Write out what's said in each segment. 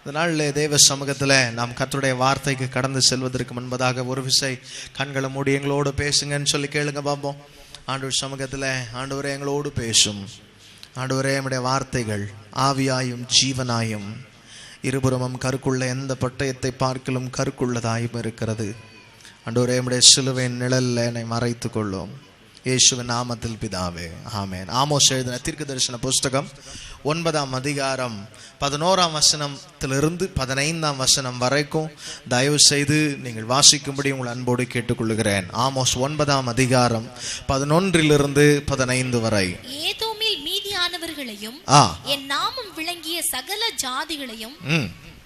இந்த நாளிலே தேவ சமூகத்தில் நாம் கர்த்தருடைய வார்த்தைக்கு கடந்து செல்வதற்கு முன்பதாக ஒரு விசை கண்களை மூடி எங்களோடு பேசுங்கன்னு சொல்லி கேளுங்க பாப்போம். ஆண்டவர் சமூகத்தில் ஆண்டவரே எங்களோடு பேசும். ஆண்டவரே நம்முடைய வார்த்தைகள் ஆவியாயும் ஜீவனாயும் இருபுறமும் கருக்குள்ள எந்த பட்டயத்தை பார்க்கலும் கருக்குள்ளதாயும் இருக்கிறது. ஆண்டவரே நம்முடைய சிலுவையின் நிழலில் என்னை மறைத்து கொள்ளும். இயேசுவின் நாமத்தில் பிதாவே, ஆமென். ஆமோஸ் எழுதின தீர்க்க தரிசன புஸ்தகம் 9ஆம் அதிகாரம் 11ஆம் வசனத்திலிருந்து 15ஆம் வசனம் வரைக்கும் தயவு செய்து நீங்கள் வாசிக்கும்படி உங்கள் அன்போடு கேட்டுக்கொள்கிறேன். ஆமோஸ் 9ஆம் அதிகாரம் 11லிருந்து 15 வரை. ஏதோமில் மீதியானவர்களையும் என் நாமம் விளங்கிய சகல ஜாதிகளையும்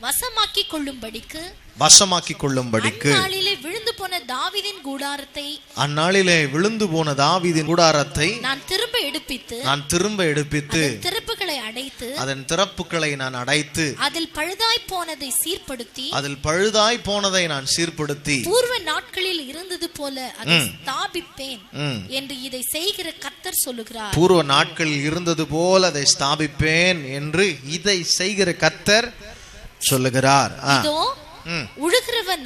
வசமாக்கிக் கொள்ளும்படிக்கு அந்நாளிலே விழுந்து போன தாவீதின் கூடாரத்தை நான் திரும்ப எடுப்பித்து அதன் திறப்புகளை நான் அடைத்து அதில் பழுதாய் போனதை நான் சீர்படுத்தி பூர்வ நாட்களில் இருந்தது போல அதை ஸ்தாபிப்பேன் என்று இதை செய்கிற கர்த்தர் சொல்லுகிறார். பூர்வ நாட்களில் இருந்தது போல அதை ஸ்தாபிப்பேன் என்று இதை செய்கிற கர்த்தர் சொல்லுகிறார். உழுகிறவன்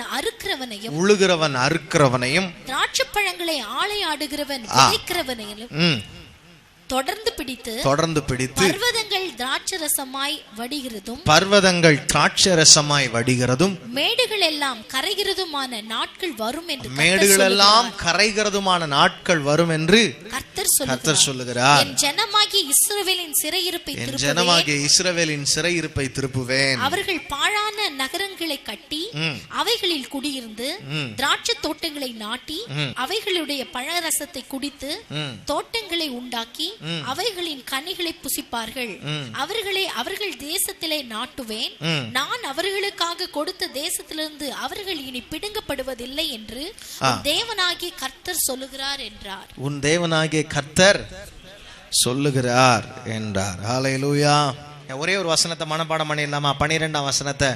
அறுக்கிறவனையும் திராட்சைப்பழங்களை ஆலையாடுகிறவன் விதைக்கிறவனையும் தொடர்ந்து பிடித்து பர்வதங்கள் திராட்சரசமாய் வடிகிறதும் மேடுகள் எல்லாம் கரைகிறதுமான நாட்கள் வரும் என்று கர்த்தர் சொல்லுகிறார். என் ஜனமாகிய இஸ்ரவேலின் சிறையிருப்பை திருப்புவேன். அவர்கள் பாழான நகரங்களை கட்டி அவைகளில் குடியிருந்து திராட்சை தோட்டங்களை நாட்டி அவைகளுடைய பழரசத்தை குடித்து தோட்டங்களை உண்டாக்கி அவைகளின் கனிகளை புசிப்பார்கள். அவர்களை அவர்கள் தேசத்திலே நாட்டுவேன். நான் அவர்களுக்காக கொடுத்த தேசத்திலிருந்து அவர்கள் இனி பிடுங்கப்படுவதில்லை என்று தேவனாகிய கர்த்தர் சொல்லுகிறார் என்றார். உன் தேவனாகிய கர்த்தர் சொல்லுகிறார் என்றார். ஹல்லேலூயா. ஒரே ஒரு வசனத்தை மனப்பாடம் பண்ணிடலாமா? 12ஆம் வசனத்தை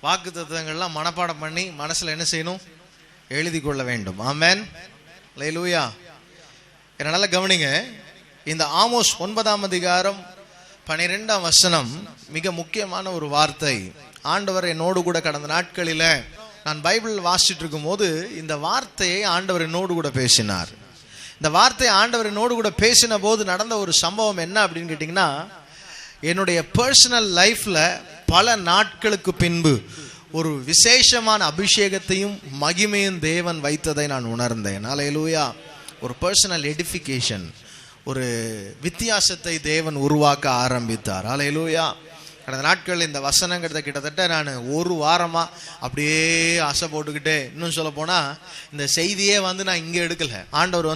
வாக்குத்தத்தங்கள்லாம் மனப்பாடம் பண்ணி மனசுல என்ன செய்யணும்? எழுதி கொள்ள வேண்டும். ஆமென். ஹல்லேலூயா. என்ன நல்லா கவனிங்க. இந்த ஆமோஸ் 9ஆம் அதிகாரம் 12ஆம் வசனம் மிக முக்கியமான ஒரு வார்த்தை. ஆண்டவர் என்னோடு கூட கடந்த நாட்களில் நான் பைபிள் வாசிச்சுட்டு இருக்கும் போது இந்த வார்த்தையை ஆண்டவர் என்னோடு கூட பேசினார். இந்த வார்த்தையை ஆண்டவர் என்னோடு கூட பேசின போது நடந்த ஒரு சம்பவம் என்ன அப்படின்னு கேட்டிங்கன்னா, என்னுடைய பர்சனல் லைஃப்ல பல நாட்களுக்கு பின்பு ஒரு விசேஷமான அபிஷேகத்தையும் மகிமையும் தேவன் வைத்ததை நான் உணர்ந்தேன். ஹல்லேலூயா. ஒரு பர்சனல் எடிஃபிகேஷன், ஒரு வித்தியாசத்தை தேவன் உருவாக்க ஆரம்பித்தார். ஹல்லேலூயா. கடந்த நாட்கள் இந்த வசனங்கிறத கிட்டத்தட்ட நான் ஒரு வாரமாக அப்படியே ஆசை போட்டுக்கிட்டே, இன்னும் சொல்ல போனால் இந்த செய்தியே நான் இங்கே எடுக்கலை. ஆண்டவர்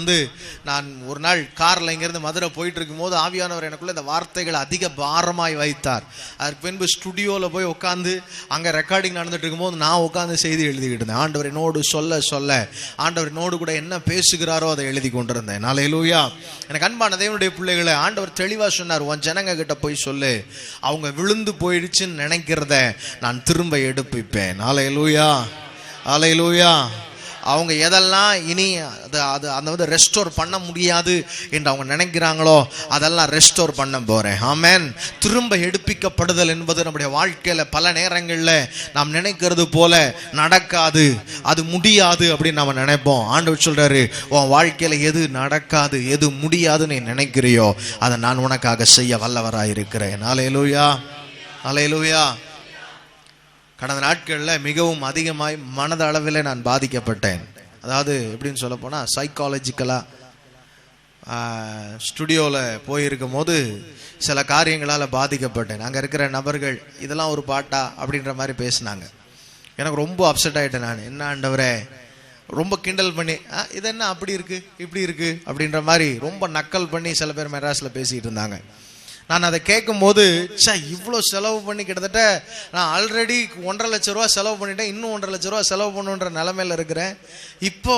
நான் ஒரு நாள் காரில் இங்கேருந்து மதுரை போயிட்டு இருக்கும்போது ஆவியானவர் எனக்குள்ளே இந்த வார்த்தைகளை அதிக பாரமாய் வைத்தார். அதற்கு பின்பு ஸ்டுடியோவில் போய் உட்காந்து அங்கே ரெக்கார்டிங் நடந்துட்டு இருக்கும்போது நான் உட்காந்து செய்தி எழுதிக்கிட்டு இருந்தேன். ஆண்டவர் என்னோடு சொல்ல ஆண்டவர் என்னோடு கூட என்ன பேசுகிறாரோ அதை எழுதி கொண்டிருந்தேன். ஹல்லேலூயா. எனக்கு அன்பான தேவனுடைய பிள்ளைகளை ஆண்டவர் தெளிவாக சொன்னார், உன் ஜனங்க கிட்ட போய் சொல்லு, அவங்க விழுந்து போயிடுச்சுன்னு நினைக்கிறத நான் திரும்ப எடுப்பிப்பேன். ஹல்லேலூயா. ஹல்லேலூயா. அவங்க எதெல்லாம் இனி அந்த ரெஸ்டோர் பண்ண முடியாது என்று அவங்க நினைக்கிறாங்களோ அதெல்லாம் ரெஸ்டோர் பண்ண போறேன். ஆமென். திரும்ப எடுப்பிக்கப்படுதல் என்பது நம்முடைய வாழ்க்கையில பல நேரங்களில் நாம் நினைக்கிறது போல நடக்காது, அது முடியாது அப்படின்னு நம்ம நினைப்போம். ஆண்டவர் சொல்றாரு, உன் வாழ்க்கையில எது நடக்காது, எது முடியாதுன்னு நீ நினைக்கிறியோ அதை நான் உனக்காக செய்ய வல்லவராயிருக்கிறேன். ஹல்லேலூயா. ஹல்லேலூயா. கடந்த நாட்களில் மிகவும் அதிகமாய் மனத அளவில் நான் பாதிக்கப்பட்டேன். அதாவது எப்படின்னு சொல்ல போனால் சைக்காலஜிக்கலாக ஸ்டுடியோவில் போயிருக்கும் போது சில காரியங்களால் பாதிக்கப்பட்டேன். அங்கே இருக்கிற நபர்கள் இதெல்லாம் ஒரு பாட்டா அப்படின்ற மாதிரி பேசினாங்க. எனக்கு ரொம்ப அப்செட் ஆகிட்டேன். நான் என்ன ஆண்டவரே, ரொம்ப கிண்டல் பண்ணி இது என்ன அப்படி இருக்குது இப்படி இருக்குது அப்படின்ற மாதிரி ரொம்ப நக்கல் பண்ணி சில பேர் மெட்ராஸில் பேசிகிட்டு இருந்தாங்க. நான் அதை கேட்கும்போது, இவ்வளோ செலவு பண்ணி கிட்டத்தட்ட நான் ஆல்ரெடி 1.5 லட்ச ரூபா செலவு பண்ணிட்டேன், இன்னும் 1.5 லட்ச ரூபா செலவு பண்ணுன்ற நிலைமையில் இருக்கிறேன். இப்போ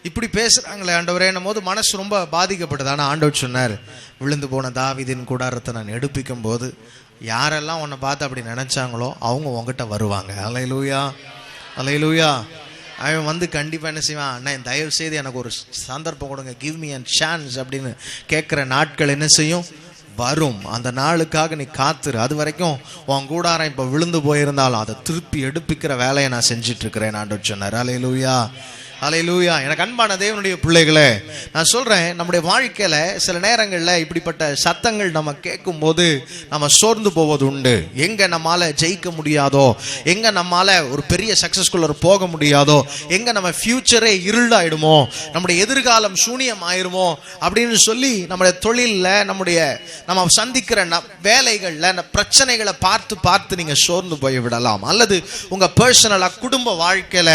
இப்படி பேசுகிறாங்களே ஆண்டவரே என்னும் போது மனசு ரொம்ப பாதிக்கப்பட்டது. ஆனால் ஆண்டவர் சொன்னார், விழுந்து போன தாவீதின் கூடாரத்தை நான் எடுப்பிக்கும் போது யாரெல்லாம் உன்னை பார்த்து அப்படி நினைச்சாங்களோ அவங்க உங்ககிட்ட வருவாங்க. ஹல்லேலூயா. ஹல்லேலூயா. அவன் கண்டிப்பாக என்ன செய்வான், அண்ணா தயவு செய்து எனக்கு ஒரு சந்தர்ப்பம் கொடுங்க, கிவ் மீ அண்ட் சான்ஸ் அப்படின்னு கேட்குற நாட்கள் என்ன செய்யும்? வரும். அந்த நாளுக்காக நீ காத்துரு. அது வரைக்கும் உன் கூடாரம் இப்ப விழுந்து போயிருந்தாலும் அதை திருப்பி எடுப்பிக்கிற வேலையை நான் செஞ்சிட்டு இருக்கிறேன் ஆண்டவர் சொன்னார். அல்லேலூயா, அல்லேலூயா. எனக்கு அன்பான தேவனுடைய பிள்ளைகளே, நான் சொல்றேன், நம்முடைய வாழ்க்கையில சில நேரங்கள்ல இப்படிப்பட்ட சத்தங்கள் நம்ம கேட்கும் போது நம்ம சோர்ந்து போவது உண்டு. எங்க நம்மால ஜெயிக்க முடியாதோ, எங்க நம்மால ஒரு பெரிய சக்சஸ்குள்ள போக முடியாதோ, எங்க நம்ம ஃபியூச்சரே இருளாயிடுமோ, நம்முடைய எதிர்காலம் சூனியம் ஆயிருமோ அப்படின்னு சொல்லி நம்முடைய தொழில்ல, நம்ம சந்திக்கிற வேலைகள்ல பிரச்சனைகளை பார்த்து பார்த்து நீங்க சோர்ந்து போய் விடலாம். அல்லது உங்க பர்சனலா குடும்ப வாழ்க்கையில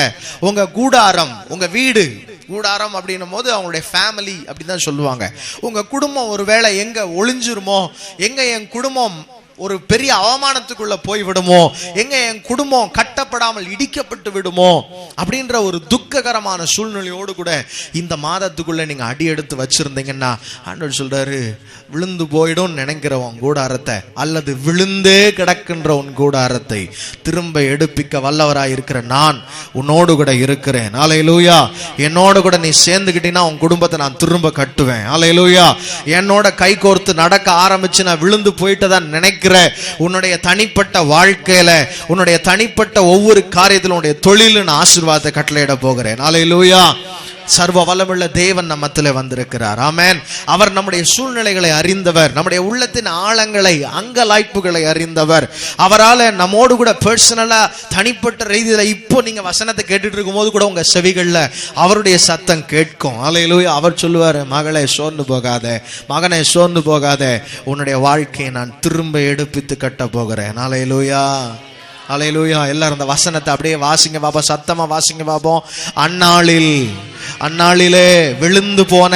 உங்க கூடாரம், உங்க வீடு, கூடாரம் அப்படின்னும் போது அவங்களுடைய ஃபேமிலி அப்படிதான் சொல்லுவாங்க. உங்க குடும்பம் ஒருவேளை எங்க ஒளிஞ்சிருமோ, எங்க என் குடும்பம் ஒரு பெரிய அவமானத்துக்குள்ள போய் விடுமோ, எங்க என் குடும்பம் கட்டப்படாமல் இடிக்கப்பட்டு விடுமோ அப்படின்ற ஒரு துக்ககரமான சூழ்நிலையோடு கூட இந்த மாதத்துக்குள்ள நீங்க அடி எடுத்து வச்சிருந்தீங்கன்னா ஆண்டவர் சொல்றாரு, விழுந்து போயிடும் நினைக்கிற உன் கூடாரத்தை அல்லது விழுந்தே கிடக்கின்ற உன் கூடாரத்தை திரும்ப எடுப்பிக்க வல்லவராய் இருக்கிற நான் உன்னோடு கூட இருக்கிறேன். அல்லேலூயா. என்னோட கூட நீ சேர்ந்துக்கிட்டீங்கன்னா உன் குடும்பத்தை நான் திரும்ப கட்டுவேன். அல்லேலூயா. என்னோட கை கோர்த்து நடக்க ஆரம்பிச்சு நான் விழுந்து போயிட்டதான் நினைக்கிற உன்னுடைய தனிப்பட்ட வாழ்க்கையில, உன்னுடைய தனிப்பட்ட ஒவ்வொரு காரியத்திலும் உன்னுடைய தொழிலும் நான் ஆசீர்வாதத்தை கட்டளையிட போகிறேன். அல்லேலூயா. சர்வ வல்லமுள்ள தேவன் நம்மத்திலே வந்திருக்கிறார். ஆமென். அவர் நம்முடைய சூழ்நிலைகளை அறிந்தவர், நம்முடைய உள்ளத்தின் ஆழங்களை, அங்கலாய்ப்புகளை அறிந்தவர். அவரால் நம்மோடு கூட பர்சனலா தனிப்பட்ட ரீதியில இப்போ நீங்க வசனத்தை கேட்டுட்டு இருக்கும் போது கூட உங்க செவிகள்ல அவருடைய சத்தம் கேட்கும். அல்லேலூயா. அவர் சொல்லுவார், மகளே சோர்ந்து போகாத, மகனே சோர்ந்து போகாத, உன்னுடைய வாழ்க்கையை நான் திரும்ப எடுப்பித்து கட்ட போகிறேன். அல்லேலூயா, அல்லேலூயா. எல்லாரும் அந்த வசனத்தை அப்படியே வாசிங்க பாப்போம், சத்தமா வாசிங்க பாப்போம். அந்நாளிலே விழுந்து போன,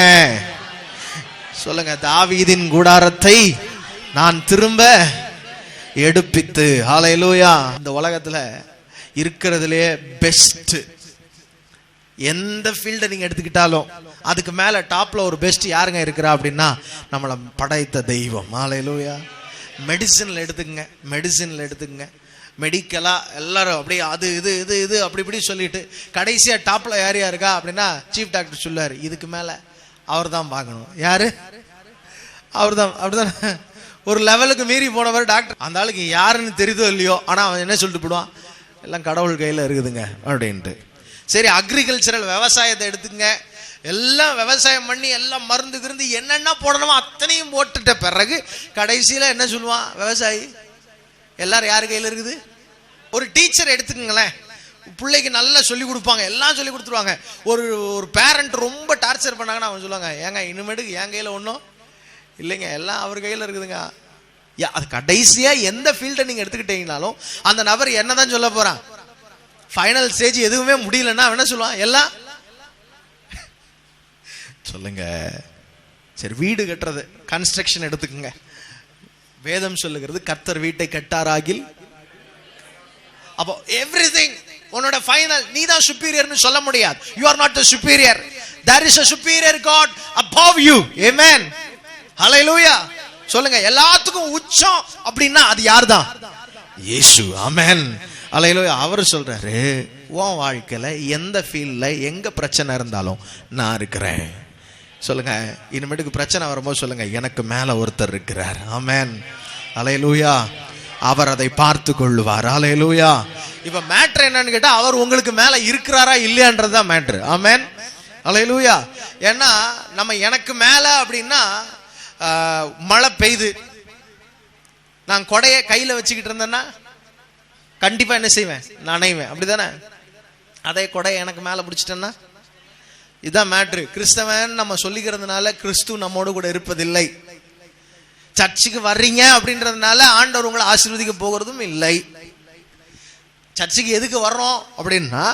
சொல்லுங்க, தாவீதின் கூடாரத்தை நான் திரும்ப எடுப்பித்து. அல்லேலூயா. இந்த உலகத்துல இருக்கிறதுலயே பெஸ்ட் எந்த ஃபீல்டை நீங்க எடுத்துக்கிட்டாலும் அதுக்கு மேல டாப்ல ஒரு பெஸ்ட் யாருங்க இருக்கிறா அப்படின்னா நம்மளை படைத்த தெய்வம். அல்லேலூயா. மெடிசின்ல எடுத்துக்கங்க, மெடிக்கலா எல்லாரும் அப்படியே அது இது இது இது அப்படி இப்படி சொல்லிட்டு கடைசியா டாப்ல யார் இருக்கா அப்படின்னா சீஃப் டாக்டர் சொல்லுவாரு, இதுக்கு மேல அவர் தான் பார்க்கணும். யாரு? அவர் தான். அப்படிதான். ஒரு லெவலுக்கு மீறி போனவர் டாக்டர். அந்த ஆளுக்கு யாருன்னு தெரியுதோ இல்லையோ, ஆனா அவன் என்ன சொல்லிட்டு போடுவான், எல்லாம் கடவுள் கையில இருக்குதுங்க அப்படின்ட்டு. சரி, அக்ரிகல்ச்சரல் விவசாயத்தை எடுத்துங்க, எல்லாம் விவசாயம் பண்ணி எல்லாம் மருந்து கிருந்து என்னென்ன போடணுமோ அத்தனையும் போட்டுட்ட பிறகு கடைசியில என்ன சொல்லுவான் விவசாயி, எல்லாரும் யாரு கையில இருக்குது? ஒரு டீச்சர் எடுத்துக்கங்களேன், பிள்ளைக்கு நல்லா சொல்லி கொடுப்பாங்க, எல்லாம் சொல்லி கொடுத்துருவாங்க. ஒரு பேரண்ட் ரொம்ப டார்ச்சர் பண்ணாங்கன்னா அவன் சொல்லுவாங்க, ஏங்க இனிமேட்டுக்கு என் கையில ஒன்றும் இல்லைங்க, எல்லாம் அவர் கையில இருக்குதுங்க. அது கடைசியா எந்த ஃபீல்டை நீங்க எடுத்துக்கிட்டீங்கனாலும் அந்த நபர் என்னதான் சொல்ல போறான், ஃபைனல் ஸ்டேஜ் எதுவுமே முடியலன்னா என்ன சொல்லுவான், எல்லாம் சொல்லுங்க. சரி, வீடு கட்டுறது, கன்ஸ்ட்ரக்ஷன் எடுத்துக்கங்க. வேதம் சொல்லுகிறது, கர்த்தர் வீட்டை கட்டாராகில். அப்போ எவ்ரிதிங் உன்னோட ஃபைனல், நீ தான் சுப்பீரியர்னு சொல்ல முடியாது. you are not the superior, there is a superior God above you. amen, hallelujah. சொல்லுங்க, எல்லாத்துக்கும் உச்சம் அப்படின்னா அது யார் தான்? இயேசு. ஆமென், ஹalleluya. அவர் சொல்றாரு, உன் வாழ்க்கையில எந்த ஃபீல்ட்ல எங்க பிரச்சனை இருந்தாலும் நான் இருக்கிறேன். சொல்லுங்க, இனிமேட்டுக்கு பிரச்சனை வரும்போது சொல்லுங்க, எனக்கு மேல ஒருத்தர் இருக்கிறார். ஆமென், ஹalleluya. அவர் அதை பார்த்து கொள்ளுவார். ஹalleluya. இப்ப மேட்டர் என்னன்னு கேட்டா, அவர் உங்களுக்கு மேல இருக்கிறாரா இல்லையான்றதுதான் மேட்டர். ஆமென், ஹalleluya. ஏன்னா நம்ம எனக்கு மேல அப்படின்னா மழை பெய்யுது, நான் கொடையை கையில வச்சுக்கிட்டு இருந்தேன்னா கண்டிப்பா என்ன செய்வேன், நனைவேன். அப்படிதானே? அதே கொடையை எனக்கு மேல பிடிச்சிட்டேன்னா, இதுதான் மேட்ரு. கிறிஸ்தவன் நம்ம சொல்லிக்கிறதுனால கிறிஸ்து நம்மோடு கூட இருப்பதில்லை. சர்ச்சுக்கு வர்றீங்க அப்படின்றதுனால ஆண்டவர் உங்களை ஆசீர்வதிக்க போகிறதும் இல்லை. சர்ச்சுக்கு எதுக்கு வர்றோம் அப்படின்னா,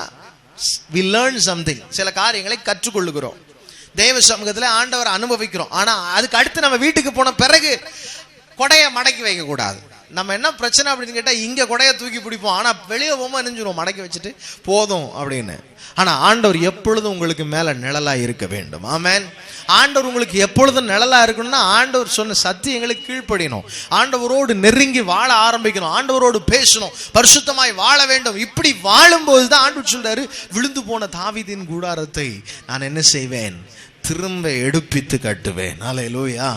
we learn something, சில காரியங்களை கற்றுக்கொள்ளுகிறோம், தேவ சமூகத்தில் ஆண்டவர் அனுபவிக்கிறோம். ஆனா அதுக்கு அடுத்து நம்ம வீட்டுக்கு போன பிறகு கொடையை மடக்கி வைக்க கூடாது. நம்ம என்ன பிரச்சனை அப்படின்னு கேட்டா, இங்க கொடையை தூக்கி பிடிப்போம், ஆனா வெளியே போகும்போது நினைஞ்சிருவோம் மடக்கி வச்சுட்டு போதும் அப்படின்னு. ஆனா ஆண்டவர் எப்பொழுதும் உங்களுக்கு மேல நிழலா இருக்க வேண்டும். ஆமென். ஆண்டவர் உங்களுக்கு எப்பொழுதும் நிழலா இருக்கணும்னா ஆண்டவர் சொன்ன சத்தியங்களுக்கு கீழ்ப்படியணும், ஆண்டவரோடு நெருங்கி வாழ ஆரம்பிக்கணும், ஆண்டவரோடு பேசணும், பரிசுத்தமாய் வாழ வேண்டும். இப்படி வாழும்போது தான் ஆண்டவர் சொல்றாரு, விழுந்து போன தாவீதின் கூடாரத்தை நான் என்ன செய்வேன், திரும்ப எடுப்பித்து கட்டுவேன். ஹல்லேலூயா,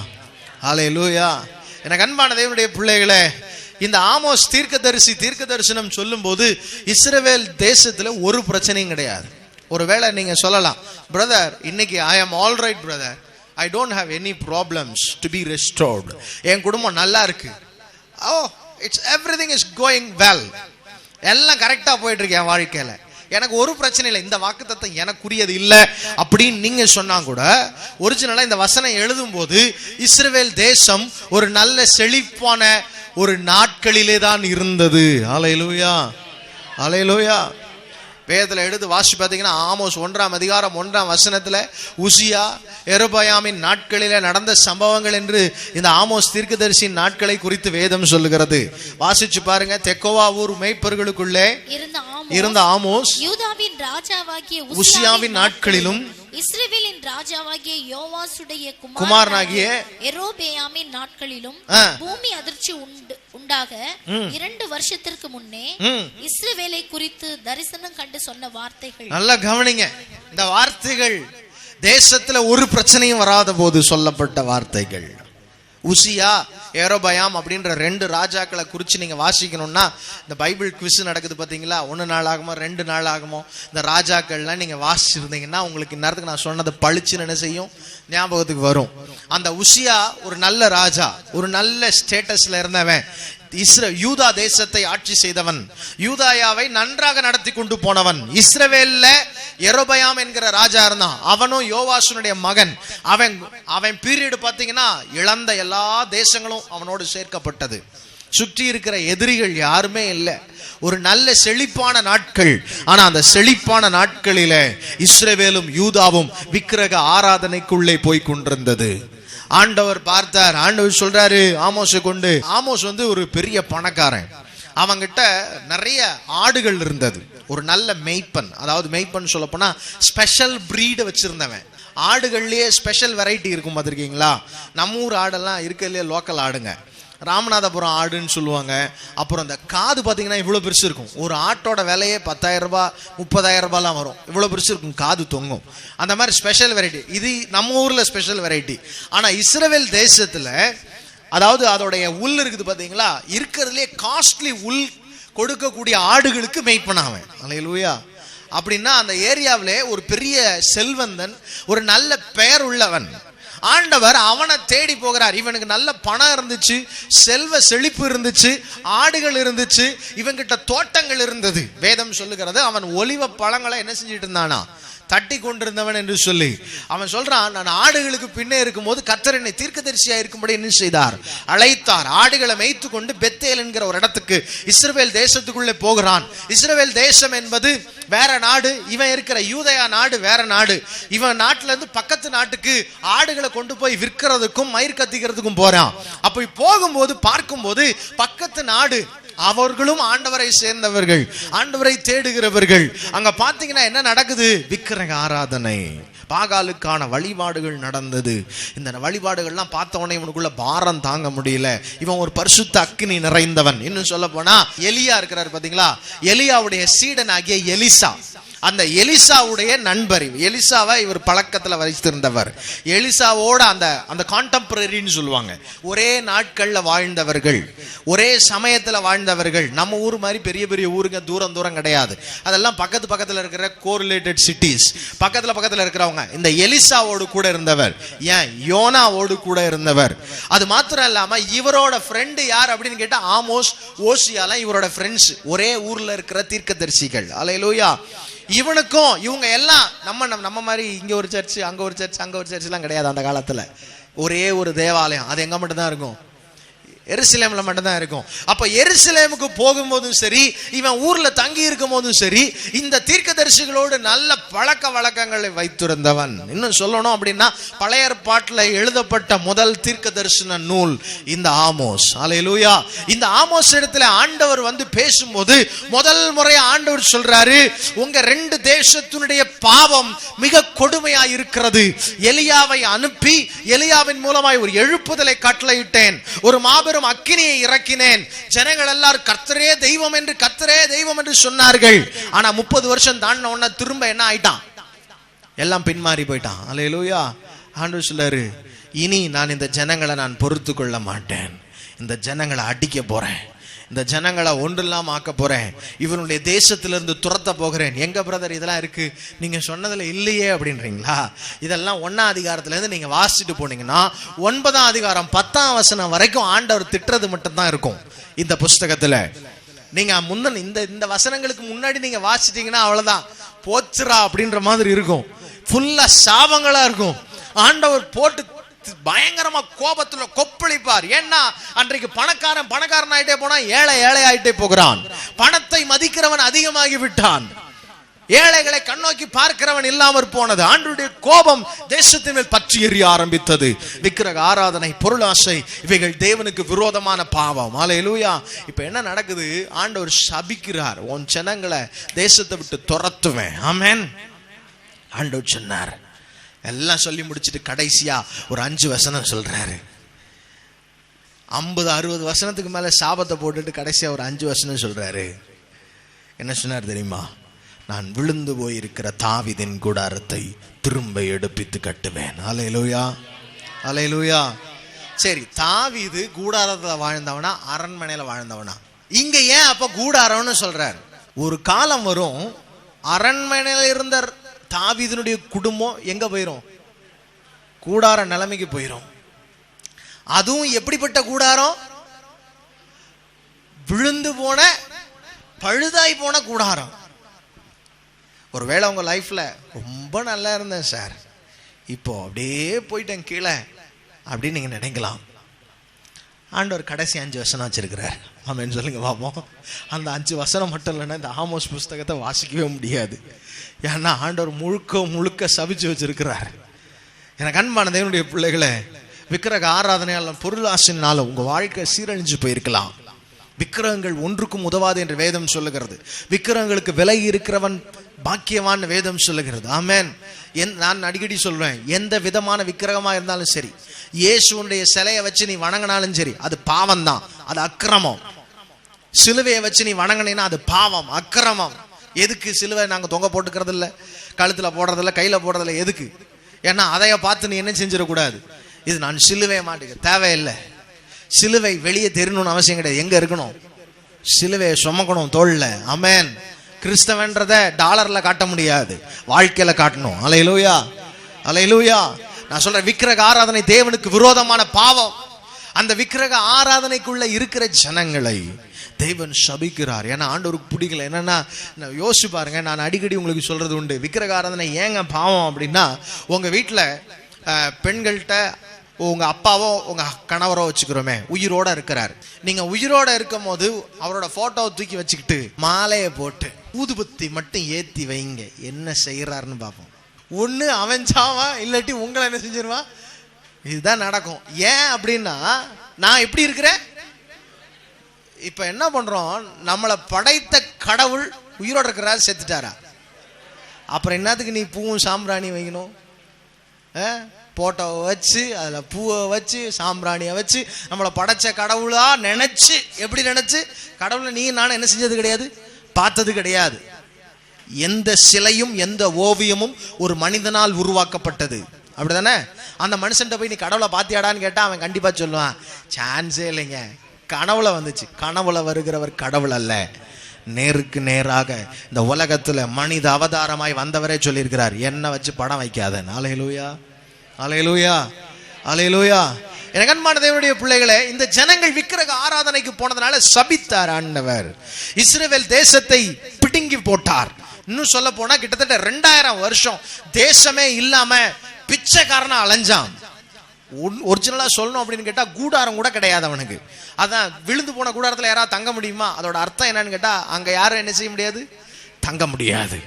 ஹல்லேலூயா. எனக்கு அன்பான தேவனுடைய பிள்ளைகளே, இந்த ஆமோஸ் தீர்க்க தரிசனம் சொல்லும் போது இஸ்ரவேல் தேசத்துல ஒரு பிரச்சனையும் கிடையாது. ஒருவேளை நீங்க சொல்லலாம், பிரதர் இன்னைக்கு I am all right brother, I don't have any problems to be restored, என் குடும்பம் நல்லா இருக்கு, oh it's everything is going well, எல்லாம் கரெக்டா போயிட்டு இருக்கு என் வாழ்க்கையில, எனக்கு ஒரு பிரச்சனை இல்லை, இந்த வாக்குத்தத்தம் எனக்குரியது இல்லை அப்படின்னு நீங்க சொன்னா கூட, ஒரிஜினலா இந்த வசனம் எழுதும் போது இஸ்ரவேல் தேசம் ஒரு நல்ல செழிப்பான ஒரு நாட்களிலே தான் இருந்தது. ஹல்லேலூயா, ஹல்லேலூயா. வேதத்துல எடுத்து வாசி பார்த்தீங்கன்னா ஆமோஸ் 1ஆம் அதிகாரம் 1ஆம் வசனத்துல உசியா யெரொபெயாமின் நாட்களிலே நடந்த சம்பவங்கள் என்று இந்த ஆமோஸ் தீர்க்கதரிசியின் நாட்களை குறித்து வேதம் சொல்லுகிறது. வாசிச்சு பாருங்க. தெக்கோவா ஊர் மேய்ப்பர்களுக்குள்ளே இருந்த ஆமோஸ் யூதாவின் ராஜாவாகிய உசியாவின் நாட்களிலும் இஸ்ரவேலின் ராஜாவாகிய யோவாசுடைய குமாரனாகிய யெரொபெயாமின் நாட்களிலும் பூமி அதிர்ச்சி உண்டாக 2 வருஷத்திற்கு முன்னே இஸ்ரவேலை குறித்து தரிசனம் கண்டு சொன்ன வார்த்தைகள். நல்லா கவனிங்க, இந்த வார்த்தைகள் தேசத்துல ஒரு பிரச்சனையும் வராத போது சொல்லப்பட்ட வார்த்தைகள். உசியா யெரொபெயாம் அப்படின்ற 2 ராஜாக்களை குறித்து நீங்க வாசிக்கணும்னா இந்த பைபிள் குவிஸ் நடக்குது பாத்தீங்களா, 1 நாள் ஆகுமோ 2 நாள் ஆகுமோ, இந்த ராஜாக்கள்லாம் நீங்க வாசிச்சிருந்தீங்கன்னா உங்களுக்கு இந்நேரத்துக்கு நான் சொன்னது பளிச்சுன்னு என்ன செய்யும், ஞாபகத்துக்கு வரும். அந்த உசியா ஒரு நல்ல ராஜா, ஒரு நல்ல ஸ்டேட்டஸ்ல இருந்தவன், யூதா தேசத்தை ஆட்சி செய்தவன், யூதாயாவை நன்றாக நடத்தி கொண்டு போனவன். இஸ்ரவேல்ல யெரொபெயாம் என்கிற ராஜா இருந்தான், அவனும் யோவாசுனுடைய மகன். அவன் பீரியட் பாத்தீங்கன்னா இழந்த எல்லா தேசங்களும் அவனோடு சேர்க்கப்பட்டது. சுற்றி இருக்கிற எதிரிகள் யாருமே இல்லை. ஒரு நல்ல செழிப்பான நாட்கள். ஆனா அந்த செழிப்பான நாட்களில இஸ்ரவேலும் யூதாவும் விக்கிரக ஆராதனைக்குள்ளே போய் கொண்டிருந்தது. ஆண்டவர் பார்த்தார். ஆண்டவர் சொல்றாரு ஆமோஸை கொண்டு, ஆமோஸ் ஒரு பெரிய பணக்காரன், அவங்கிட்ட நிறைய ஆடுகள் இருந்தது. ஒரு நல்ல மெய்ப்பன், அதாவது மெய்ப்பன் சொல்ல போனா ஸ்பெஷல் பிரீடு வச்சிருந்தவன். ஆடுகள்லயே ஸ்பெஷல் வெரைட்டி இருக்கும் பார்த்திருக்கீங்களா? நம்ம ஊர் ஆடெல்லாம் இருக்கிறதுலே லோக்கல் ஆடுங்க, ராமநாதபுரம் ஆடுன்னு சொல்லுவாங்க. அப்புறம் இந்த காது பார்த்தீங்கன்னா இவ்வளோ பெருசு இருக்கும். ஒரு ஆட்டோட விலையே 10,000 ரூபாய் 30,000 ரூபாய்லாம் வரும். இவ்வளோ பெருசு இருக்கும், காது தொங்கும். அந்த மாதிரி ஸ்பெஷல் வெரைட்டி. இது நம்ம ஊரில் ஸ்பெஷல் வெரைட்டி. ஆனால் இஸ்ரவேல் தேசத்தில், அதாவது அதோடைய உள் இருக்குது பார்த்தீங்களா, இருக்கிறதுலே காஸ்ட்லி உள் கொடுக்கக்கூடிய ஆடுகளுக்கு மெய்ப்பனாவன். அல்லேலூயா. அப்படின்னா அந்த ஏரியாவிலே ஒரு பெரிய செல்வந்தன், ஒரு நல்ல பெயர் உள்ளவன். ஆண்டவர் அவனை தேடி போகிறார். இவனுக்கு நல்ல பணம் இருந்துச்சு, செல்வ செழிப்பு இருந்துச்சு, ஆடுகள் இருந்துச்சு, இவன்கிட்ட தோட்டங்கள் இருந்தது. வேதம் சொல்லுகிறது அவன் ஒலிவ பழங்களை என்ன செஞ்சிட்டு இருந்தானா, தட்டி கொண்டிருந்தவன் என்று சொல்லி. அவன் சொல்றான், நான் ஆடுகளுக்கு பின்னே இருக்கும் போது கர்த்தர் என்னை தீர்க்கதரிசியா இருக்கும்படி என்ன செய்தார், அழைத்தார். ஆடுகளை மேய்த்து கொண்டு பெத்தேல் என்கிற ஒரு இடத்துக்கு இஸ்ரவேல் தேசத்துக்குள்ளே போகிறான். இஸ்ரவேல் தேசம் என்பது வேற நாடு, இவன் இருக்கிற யூதயா நாடு வேற நாடு. இவன் நாட்டுல இருந்து பக்கத்து நாட்டுக்கு ஆடுகளை கொண்டு போய் விற்கிறதுக்கும் மயிர் கத்திக்கிறதுக்கும் போறான். அப்படி போகும்போது பார்க்கும்போது பக்கத்து நாடு, அவர்களும் ஆண்டவரை சேர்ந்தவர்கள், ஆண்டவரை தேடுகிறவர்கள். அங்க பாத்தீங்கன்னா என்ன நடக்குது, விக்கிரக ஆராதனை, பாகாலுக்கான வழிபாடுகள் நடந்தது. இந்த வழிபாடுகள்லாம் பார்த்த உடனே இவனுக்குள்ள பாரம் தாங்க முடியல. இவன் ஒரு பரிசுத்த அக்கினி நிறைந்தவன். இன்னும் சொல்ல போனா எலியா இருக்கிறார் பாத்தீங்களா, எலியாவுடைய சீடன் ஆகிய எலிசா, அந்த எலிசாவுடைய நண்பர். எலிசாவை இவர் பழக்கத்துல வைத்திருந்தவர். எலிசாவோட அந்த கான்டெம்பரரின்னு சொல்லுவாங்க, ஒரே நாட்கள்ல வாழ்ந்தவர்கள், ஒரே சமயத்துல வாழ்ந்தவர்கள். நம்ம ஊர் மாதிரி பெரிய பெரிய ஊருங்க தூரம் தூரம் கிடையாது. அதெல்லாம் பக்கத்துல இருக்கிற கோரிலேட்டட் சிட்டிஸ், பக்கத்துல இருக்கிறவங்க. இந்த எலிசாவோடு கூட இருந்தவர், ஏன் யோனாவோடு கூட இருந்தவர். அது மாத்திரம் இல்லாம இவரோட ஃப்ரெண்டு யார் அப்படின்னு கேட்டா ஆமோஸ், ஓசியாலாம் இவரோட ஃப்ரெண்ட்ஸ், ஒரே ஊர்ல இருக்கிற தீர்க்கதரிசிகள். அல்லேலூயா. இவனுக்கும் இவங்க எல்லாம் நம்ம மாதிரி இங்க ஒரு சர்ச் அங்க ஒரு சர்ச் அங்க ஒரு சர்ச் எல்லாம் கிடையாது. அந்த காலத்துல ஒரே ஒரு தேவாலயம், அது எங்க மட்டும் தான் இருக்கும், எருசலேம்ல மட்டும் தான் இருக்கும். அப்ப எருசலேமுக்கு போகும்போதும் சரி, இவன் ஊர்ல தங்கி இருக்கும் போதும் சரி, இந்த தீர்க்கதரிசிகளோடு நல்ல பழக்க வழக்கங்களை வைத்திருந்தவன். இன்னும் சொல்லணும் அப்படின்னா பழைய ஏற்பாட்டில் எழுதப்பட்ட முதல் தீர்க்க தரிசன நூல் இந்த ஆமோஸ். அல்லேலூயா. இந்த ஆமோஸ் இடத்துல ஆண்டவர் பேசும்போது முதல் முறை ஆண்டவர் சொல்றாரு, உங்க 2 தேசத்தினுடைய பாவம் மிக கொடுமையா இருக்கிறது. எலியாவை அனுப்பி எலியாவின் மூலமாய் ஒரு எழுப்புதலை கட்டளையிட்டேன், ஒரு மாபெரும் அக்கினியை இறக்கினேன். ஜனங்கள் எல்லாரும் கர்த்தரே தெய்வம் என்று சொன்னார்கள். ஆனா 30 வருஷம் தாண்டின உடனே திரும்ப என்ன ஆயிட்டான், எல்லாம் பின்மாறி போயிட்டான். அல்லேலூயா. ஆண்டவர் சொல்றாரு, இனி நான் இந்த ஜனங்களை நான் பொறுத்து கொள்ள மாட்டேன். இந்த ஜனங்களை அடிக்க போறேன், இந்த ஜனங்களை ஒன்றில்லாம ஆக்க போறேன், இவனுடைய தேசத்திலிருந்து துரத்த போகிறேன். எங்க பிரதர் இதெல்லாம் இருக்கு, நீங்க சொன்னதுல இல்லையே அப்படின்றீங்களா? இதெல்லாம் 1ஆம் அதிகாரத்துல இருந்து நீங்க வாசிச்சுட்டு போனீங்கன்னா 9ஆம் அதிகாரம் 10ஆம் வசனம் வரைக்கும் ஆண்டவர் திட்டுறது மட்டும்தான் இருக்கும் இந்த புஸ்தகத்துல. நீங்க முன்ன இந்த வசனங்களுக்கு முன்னாடி நீங்க வாசிட்டீங்கன்னா அவ்வளவுதான், போச்சுரா அப்படின்ற மாதிரி இருக்கும். ஃபுல்லா சாபங்களா இருக்கும். ஆண்டவர் போட்டு பயங்கரமா கோபத்துல கொப்பளிப்பார். ஏன்னா அன்றைக்கு பணக்காரன் ஆயிட்டே போனா ஏழை ஆயிட்டே போகிறான். பணத்தை மதிக்கிறவன் அதிகமாகி விட்டான். ஏழைகளை கண்ணோக்கி பார்க்கிறவன் இல்லாமற் போனது. ஆண்டவருடைய கோபம் தேசத்தின் மேல் பற்றி எரிய ஆரம்பித்தது. விக்கிரக ஆராதனை, பொருளாசை, இவைகள் தேவனுக்கு விரோதமான பாவம். அல்லேலூயா. இப்ப என்ன நடக்குது? ஆண்டவர் சபிக்கிறார், உன் ஜனங்களை தேசத்தை விட்டு துரத்துவேன். ஆமென். ஆண்டவர் சொன்னார். எல்லாம் சொல்லி முடிச்சுட்டு கடைசியா ஒரு 5 வசனம் சொல்றாரு. 50-60 வசனத்துக்கு மேல சாபத்தை போட்டுட்டு கடைசியா ஒரு 5 வசனம் சொல்றாரு. என்ன சொன்னார் தெரியுமா? நான் விழுந்து போயிருக்கிற தாவீதின் கூடாரத்தை திரும்ப எடுப்பித்து கட்டுவேன். அல்லேலூயா, அல்லேலூயா. சரி, தாவீது கூடாரத்துல வாழ்ந்தவனா அரண்மனையில வாழ்ந்தவனா? இங்க ஏன் அப்ப கூடாரம்னு சொல்றார்? ஒரு காலம் வரும், அரண்மனையில இருந்த தாவீதினுடைய குடும்பம் எங்க போயிரும்? கூடார நிலைமைக்கு போயிரும். அதுவும் எப்படிப்பட்ட கூடாரம்? விழுந்து போன, பழுதாய் போன கூடாரம். ஒருவேளை உங்க லைஃப்ல ரொம்ப நல்லா இருந்தேன் சார், இப்போ அப்படியே போயிட்டேன் கீழே அப்படின்னு நீங்க நினைக்கலாம். ஆண்டவர் கடைசி 5 வசனம் வச்சிருக்கிறார். ஆமென் சொல்லுங்க பாப்போம். அந்த 5 வசனம் மட்டும் இல்லைன்னா இந்த ஆமோஸ் புஸ்தகத்தை வாசிக்கவே முடியாது. ஏன்னா ஆண்டவர் முழுக்க சபிச்சு வச்சிருக்கிறார். எனக்கு அன்பான தேவனுடைய பிள்ளைகளை, விக்கிரக ஆராதனையாலும் பொருளாசையினாலும் உங்க வாழ்க்கை சீரழிஞ்சு போயிருக்கலாம். விக்கிரகங்கள் ஒன்றுக்கும் உதவாது என்று வேதம் சொல்லுகிறது. விக்கிரகங்களுக்கு விலகி இருக்கிறவன் பாக்கியவான் வேதம் சொல்லுகிறது. ஆமென். நான் அடிக்கடி சொல்றேன், எந்த விதமான விக்கிரகமா இருந்தாலும் சரி, இயேசுடைய சிலையை வச்சு நீ வணங்கினாலும் சரி, அது பாவம் தான், அது அக்கிரமம். சிலுவையை வச்சு நீ வணங்கினா அது பாவம், அக்கிரமம். எதுக்கு சிலுவை நாங்க தொங்க போட்டுக்கிறது இல்லை, கழுத்துல போடுறதில்ல, கையில போடுறதில்ல? எதுக்கு? ஏன்னா அதைய பார்த்து நீ என்ன செஞ்சிடக்கூடாது. இது நான் சிலுவையை மாட்டுக்க தேவையில்லை. சிலுவை வெளியே தெரியணும்னு அவசியம் கிடையாது. எங்க இருக்கணும்? சிலுவையை சுமக்கணும் தோள்ல. ஆமென். கிறிஸ்தவன்றத டாலர்ல காட்ட முடியாது, வாழ்க்கையில காட்டணும். அல்லேலூயா, அல்லேலூயா. நான் சொல்றேன், விக்கிரக ஆராதனை தேவனுக்கு விரோதமான பாவம். அந்த விக்கிரக ஆராதனைக்குள்ள இருக்கிற ஜனங்களை தேவன் சபிக்கிறார். ஏன்னா ஆண்டவருக்கு பிடிக்கல. என்னன்னா யோசிச்சு பாருங்க, நான் அடிக்கடி உங்களுக்கு சொல்றது உண்டு, விக்கிரக ஆராதனை ஏங்க பாவம் அப்படின்னா, உங்க வீட்டுல பெண்கள்கிட்ட உங்க அப்பாவோ உங்க கணவரோ வச்சுக்கிறோமே, உயிரோட இருக்கிறார். நீங்க உயிரோட இருக்கும் போது அவரோட போட்டோவை தூக்கி வச்சுக்கிட்டு மாலையை போட்டு ஊதுபத்தி மட்டும் ஏத்தி வைங்க, என்ன செய்யறாருன்னு பார்ப்போம். ஒண்ணு அவன் சாவா, இல்லாட்டி உங்களை என்ன செஞ்சிருவான். இதுதான் நடக்கும். ஏன் அப்படின்னா, நான் எப்படி இருக்கிறேன்? இப்ப என்ன பண்றோம், நம்மளை படைத்த கடவுள் உயிரோட இருக்கிறாரு, செத்துட்டாரா? அப்புறம் என்னத்துக்கு நீ பூவும் சாம்பிராணி வைக்கணும்? போட்டோவை வச்சு அதுல பூவை வச்சு சாம்பிராணியை வச்சு நம்மளை படைச்ச கடவுளா நினைச்சு, எப்படி நினைச்சு? கடவுளை நீ நானும் என்ன செஞ்சது கிடையாது, பார்த்தது கிடையாது. எந்த சிலையும் எந்த ஓவியமும் ஒரு மனிதனால் உருவாக்கப்பட்டது, அப்படிதானே? அந்த மனுஷன்ட்ட போய் நீ கடவுளை பாத்தியாடான்னு கேட்டா அவன் கண்டிப்பா சொல்லுவான், சான்ஸே இல்லைங்க, கனவுல வந்துச்சு. கனவுல வருகிறவர் கடவுள் அல்ல. நேருக்கு நேராக இந்த உலகத்துல மனித அவதாரமாய் வந்தவரே சொல்லியிருக்கிறார், என்ன வச்சு படம் வைக்காத. அல்லேலூயா, அல்லேலூயா, அல்லேலூயா. எனக்கு அன்பான தேவனுடைய பிள்ளைகளே, இந்த ஜனங்கள் விக்கிரக ஆராதனைக்கு போனதுனால சபித்தார் ஆண்டவர். இஸ்ரவேல் தேசத்தை பிடுங்கி போட்டார். இன்னும் சொல்ல போனா கிட்டத்தட்ட 2000 வருஷம் தேசமே இல்லாம பிச்சைக்காரனா அலைஞ்சான். ஒரிஜினலா சொல்லணும் அப்படின்னு கேட்டா கூடாரம் கூட கிடையாது அவனுக்கு. அதான் விழுந்து போன கூடாரத்துல யாராவது தங்க முடியுமா? அதோட அர்த்தம் என்னன்னு கேட்டா, அங்க யாரும் என்ன செய்ய முடியாது, தங்க முடியாது.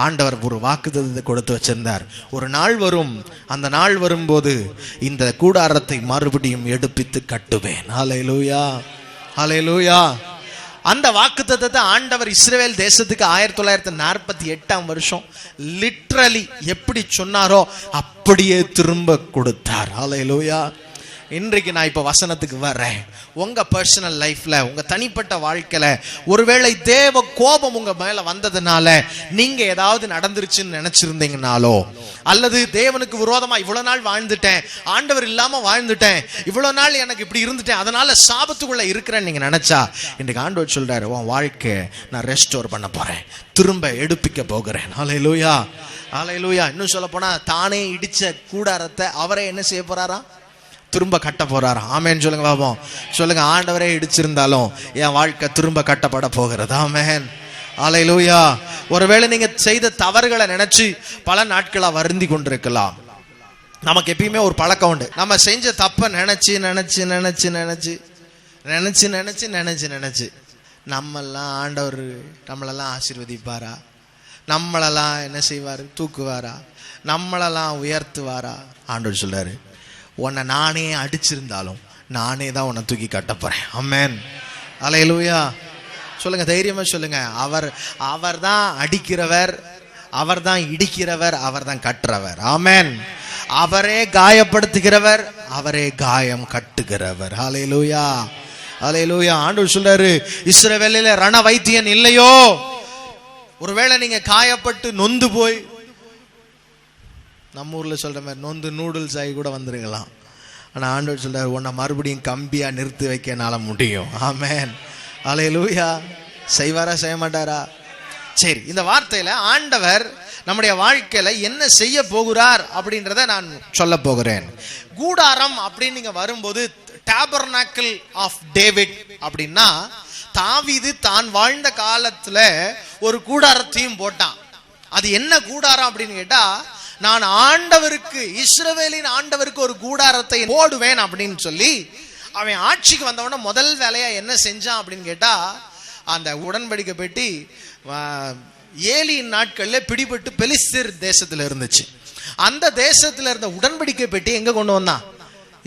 ஆண்டவர் ஒரு வாக்குத்தத்தத்தை கொடுத்து வச்சிருந்தார். ஒரு நாள் வரும், அந்த நாள் வரும்போது இந்த கூடாரத்தை மறுபடியும் எடுப்பித்து கட்டுவேன். ஹல்லேலூயா, ஹல்லேலூயா. அந்த வாக்குத்தத்தத்தை ஆண்டவர் இஸ்ரவேல் தேசத்துக்கு 1948 வருஷம் லிட்ரலி எப்படி சொன்னாரோ அப்படியே திரும்ப கொடுத்தார். ஹல்லேலூயா. இன்றைக்கு நான் இப்ப வசனத்துக்கு வர்றேன். உங்க பர்சனல் லைஃப்ல, உங்க தனிப்பட்ட வாழ்க்கையில ஒருவேளை தேவ கோபம் உங்க மேல வந்ததுனால நீங்க ஏதாவது நடந்துருச்சுன்னு நினைச்சிருந்தீங்கனாலோ, அல்லது தேவனுக்கு விரோதமா இவ்வளவு நாள் வாழ்ந்துட்டேன், ஆண்டவர் இல்லாம வாழ்ந்துட்டேன், இவ்வளவு நாள் எனக்கு இப்படி இருந்துட்டேன், அதனால சாபத்துக்குள்ள இருக்கிறேன்னு நீங்க நினைச்சா, இன்றைக்கு ஆண்டவர் சொல்றாரு, உன் வாழ்க்கை நான் ரெஸ்டோர் பண்ண போறேன், திரும்ப எடுப்பிக்க போகிறேன். ஹல்லேலூயா, ஹல்லேலூயா. இன்னும் சொல்ல போனா, தானே இடிச்ச கூடாரத்தை அவரே என்ன செய்ய போறாராம்? திரும்ப கட்ட போறாராம். ஆமேன் சொல்லுங்க பாப்போம். சொல்லுங்க, ஆண்டவரே இடிச்சிருந்தாலும் என் வாழ்க்கை திரும்ப கட்டப்பட போகிறது. ஆமேன், ஹல்லேலூயா. ஒருவேளை நீங்க செய்த தவறுகளை நினைச்சு பல நாட்களா வருந்தி கொண்டிருக்கலாம். நமக்கு எப்பயுமே ஒரு பழக்கம் உண்டு, நம்ம செஞ்ச தப்ப நினைச்சு நினைச்சு நினைச்சு நினைச்சு நினைச்சு நினைச்சு நினைச்சு நினைச்சு நம்மெல்லாம் ஆண்டவர் நம்மளெல்லாம் ஆசீர்வதிப்பாரா, நம்மளெல்லாம் என்ன செய்வாரு? தூக்குவாரா, நம்மளெல்லாம் உயர்த்துவாரா? ஆண்டவர் சொல்றாரு, உன்னை நானே அடிச்சிருந்தாலும் நானே தான் உன்னை தூக்கி கட்ட போறேன். ஆமென், ஹல்லேலூயா. சொல்லுங்க, தைரியமா சொல்லுங்க. அவர் தான் அடிக்கிறவர், அவர் தான் இடிக்கிறவர், அவர் தான் கட்டுறவர். ஆமென். அவரே காயப்படுத்துகிறவர், அவரே காயம் கட்டுகிறவர். ஹல்லேலூயா, ஹல்லேலூயா. ஆண்டவர் சொல்றாரு, இஸ்ரவேலிலே ரண வைத்தியன் இல்லையோ? ஒருவேளை நீங்க காயப்பட்டு நொந்து போய், நம்ம ஊர்ல சொல்ற மாதிரி நொந்து நூடுல்ஸ் ஆகி கூட வந்துருக்கலாம். ஆனா ஆண்டவர் சொல்றாரு, உன்னை மறுபடியும் கம்பியா நிறுத்தி வைக்க என்னால முடியும். ஆமென், ஹல்லேலூயா. செய்வாரா, செய்ய மாட்டாரா? சரி, இந்த வார்த்தையில ஆண்டவர் நம்முடைய வாழ்க்கையில என்ன செய்ய போகிறார் அப்படின்றத நான் சொல்ல போகிறேன். கூடாரம் அப்படின்னு நீங்க வரும்போது, டாபர்னாக்கிள் ஆஃப் டேவிட் அப்படின்னா, தாவீது தான் வாழ்ந்த காலத்துல ஒரு கூடாரத்தையும் போட்டான். அது என்ன கூடாரம் அப்படின்னு கேட்டா, நான் ஆண்டவருக்கு, இஸ்ரவேலின் ஆண்டவருக்கு ஒரு கூடாரத்தை போடுவேன் அப்படின்னு சொல்லி அவன் ஆட்சிக்கு வந்தவன முதல் வேலையா என்ன செஞ்சான் அப்படின்னு கேட்டா, அந்த உடன்படிக்கை பெட்டி ஏலியின் நாட்கள்ல பிடிபட்டு பெலிஸ்தீர் தேசத்துல இருந்துச்சு. அந்த தேசத்துல இருந்த உடன்படிக்கை பெட்டி எங்க கொண்டு வந்தான்?